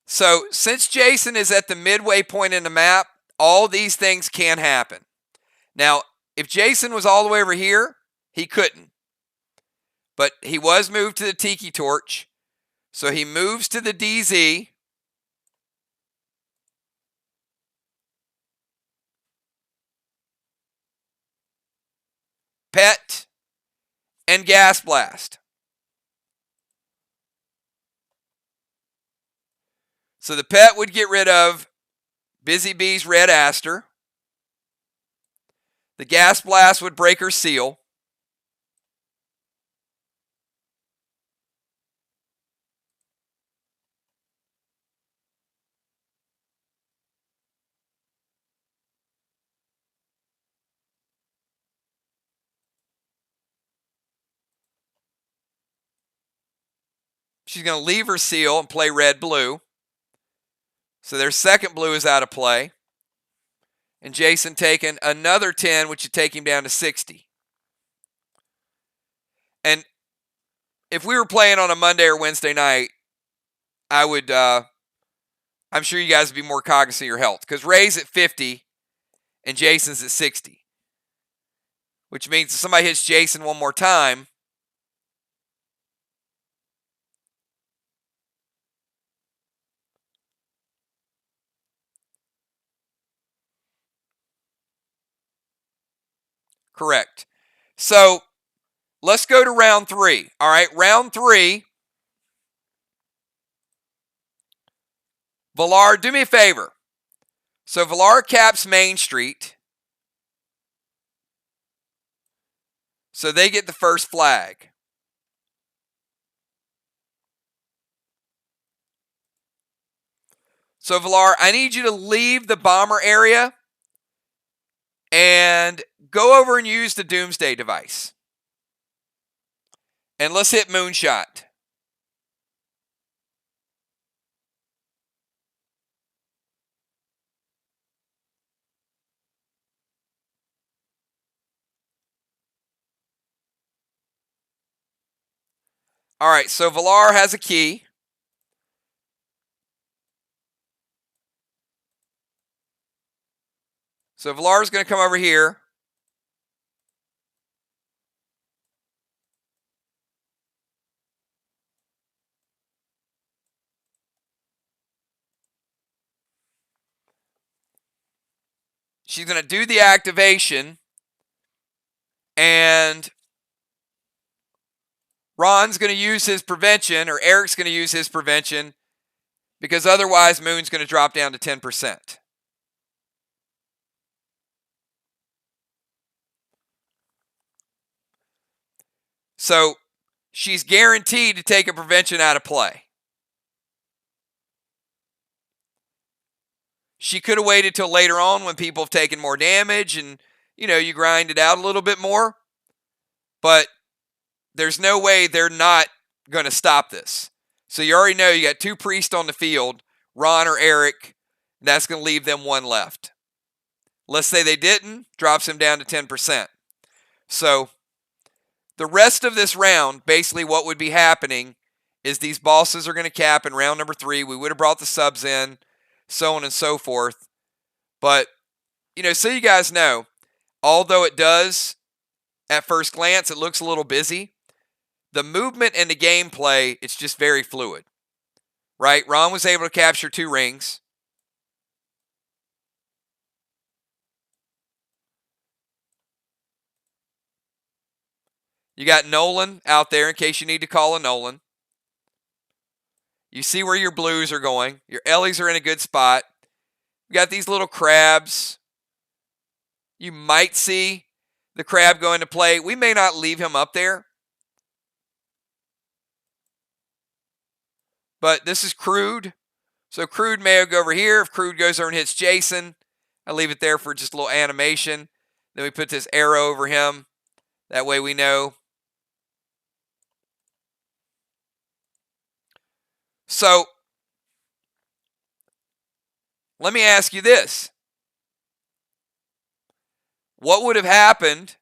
So since Jason is at the midway point in the map, all these things can happen. Now, if Jason was all the way over here, he couldn't. But he was moved to the Tiki Torch. So he moves to the DZ. Pet and Gas Blast. So the pet would get rid of Busy Bee's Red Aster. The Gas Blast would break her seal. She's going to leave her seal and play red-blue. So their second blue is out of play. And Jason taking another 10, which would take him down to 60. And if we were playing on a Monday or Wednesday night, I would, I'm sure you guys would be more cognizant of your health. Because Ray's at 50 and Jason's at 60. Which means if somebody hits Jason one more time, correct. So let's go to round 3. All right, round 3. Villar, do me a favor. So Villar caps Main Street. So they get the first flag. So Villar, I need you to leave the bomber area and go over and use the Doomsday device. And let's hit Moonshot. All right, so Villar has a key. So Villar's going to come over here. She's going to do the activation. And Ron's going to use his prevention, or Eric's going to use his prevention, because otherwise Moon's going to drop down to 10%. So she's guaranteed to take a prevention out of play. She could have waited till later on when people have taken more damage and, you grind it out a little bit more. But there's no way they're not going to stop this. So you already know you got 2 priests on the field, Ron or Eric. And that's going to leave them 1 left. Let's say they didn't, drops him down to 10%. So the rest of this round, basically what would be happening is these bosses are going to cap in round number 3. We would have brought the subs in, so on and so forth. But, so you guys know, although it does, at first glance, it looks a little busy, the movement and the gameplay, it's just very fluid. Right? Ron was able to capture 2 rings. You got Nolan out there in case you need to call a Nolan. You see where your blues are going. Your Ellies are in a good spot. You got these little crabs. You might see the crab go into play. We may not leave him up there. But this is Crude. So Crude may go over here. If Crude goes over and hits Jason, I leave it there for just a little animation. Then we put this arrow over him. That way we know. So let me ask you this. What would have happened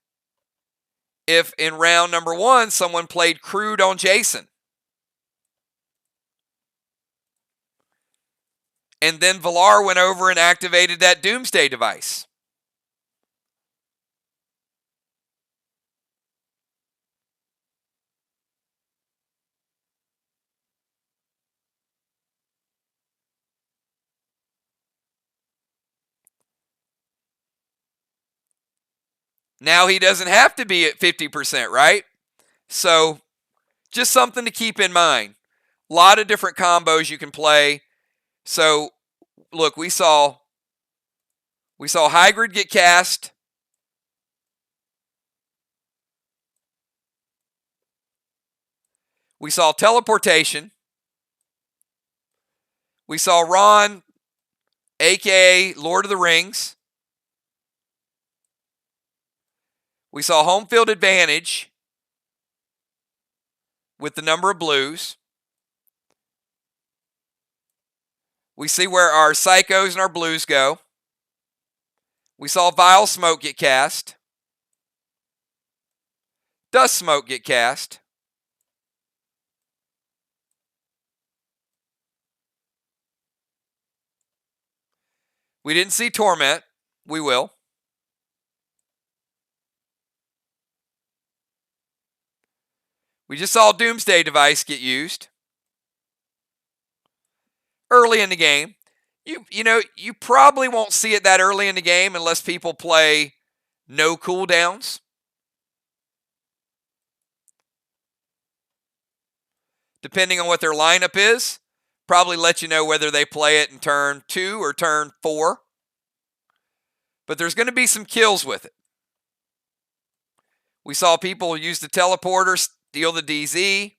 if in round number 1 someone played Crude on Jason? And then Villar went over and activated that Doomsday device. Now he doesn't have to be at 50%, right? So just something to keep in mind. A lot of different combos you can play. So look, we saw Hygrid get cast. We saw teleportation. We saw Ron, aka Lord of the Rings. We saw home field advantage with the number of blues. We see where our psychos and our blues go. We saw Vile Smoke get cast. Dust Smoke get cast. We didn't see Torment. We will. We just saw Doomsday device get used early in the game. You probably won't see it that early in the game unless people play no cooldowns. Depending on what their lineup is, probably let you know whether they play it in turn 2 or turn 4. But there's going to be some kills with it. We saw people use the teleporter, steal the DZ.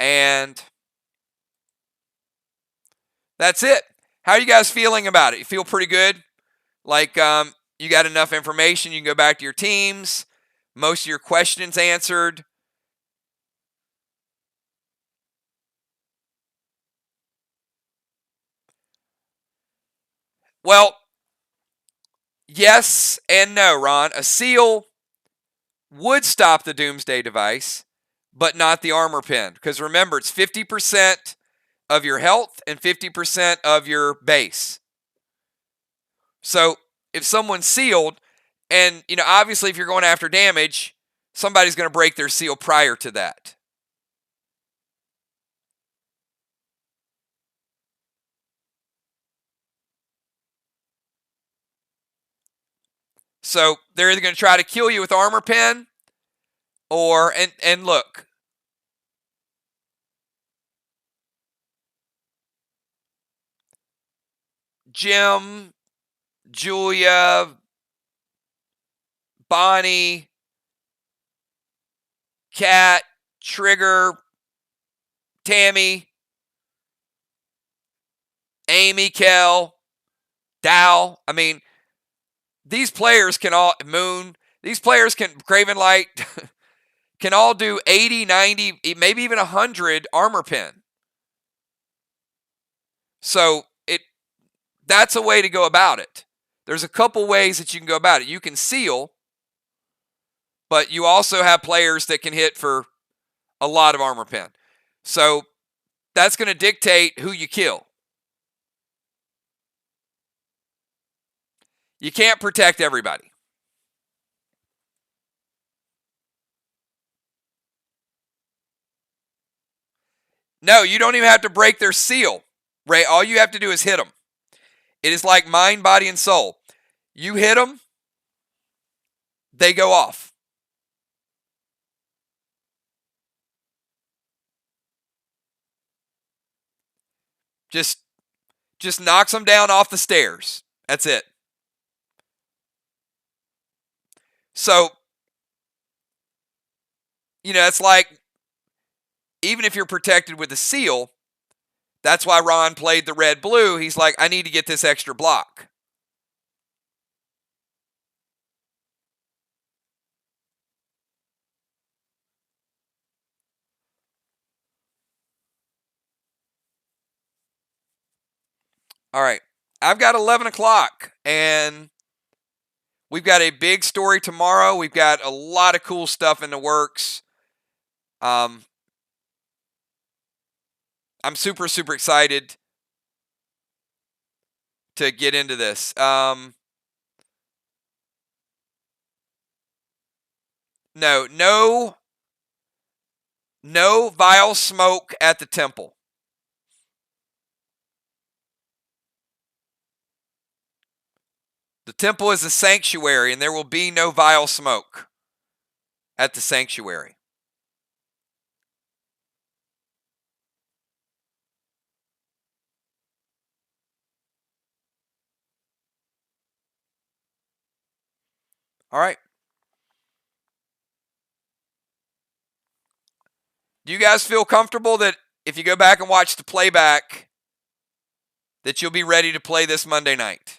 And that's it. How are you guys feeling about it? You feel pretty good? Like you got enough information, you can go back to your teams, most of your questions answered. Well, yes and no, Ron. A seal would stop the Doomsday device, but not the armor pen. Because remember, it's 50% of your health and 50% of your base. So if someone's sealed, and obviously if you're going after damage, somebody's going to break their seal prior to that. So they're either going to try to kill you with armor pen, or and look. Jim, Julia, Bonnie, Kat, Trigger, Tammy, Amy, Kel, Dow. I mean, these players can all, Moon, these players can, Craven Light, can all do 80, 90, maybe even 100 armor pen. So that's a way to go about it. There's a couple ways that you can go about it. You can seal, but you also have players that can hit for a lot of armor pen. So that's going to dictate who you kill. You can't protect everybody. No, you don't even have to break their seal, Ray. All you have to do is hit them. It is like mind, body, and soul. You hit them, they go off. Just knocks them down off the stairs. That's it. So, it's like, even if you're protected with a seal, that's why Ron played the red-blue. He's like, I need to get this extra block. All right. I've got 11 o'clock, and we've got a big story tomorrow. We've got a lot of cool stuff in the works. I'm super, super excited to get into this. No vile smoke at the temple. The temple is a sanctuary, and there will be no vile smoke at the sanctuary. All right. Do you guys feel comfortable that if you go back and watch the playback, that you'll be ready to play this Monday night?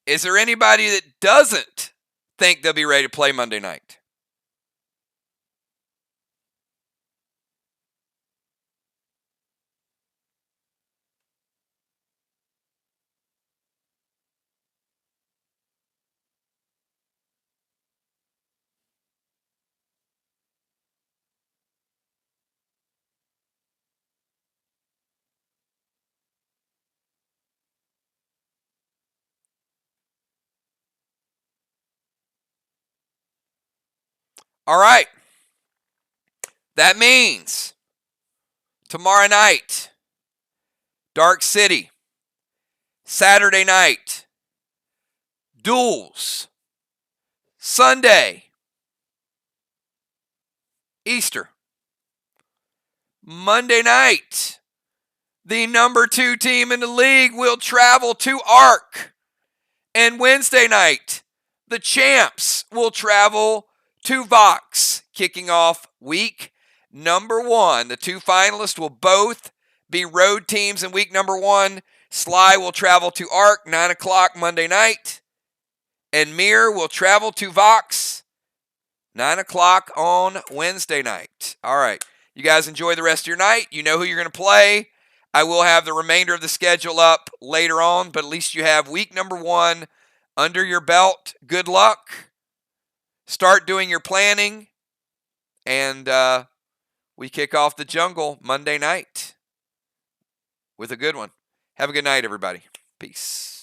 Is there anybody that doesn't think they'll be ready to play Monday night? All right. That means tomorrow night, Dark City. Saturday night, duels. Sunday, Easter. Monday night, the number 2 team in the league will travel to Ark. And Wednesday night, the champs will travel to Vox, kicking off week number 1. The 2 finalists will both be road teams in week number 1. Sly will travel to Ark, 9 o'clock Monday night. And Mir will travel to Vox, 9 o'clock on Wednesday night. All right. You guys enjoy the rest of your night. You know who you're going to play. I will have the remainder of the schedule up later on, but at least you have week number 1 under your belt. Good luck. Start doing your planning. And we kick off the jungle Monday night with a good one. Have a good night, everybody. Peace.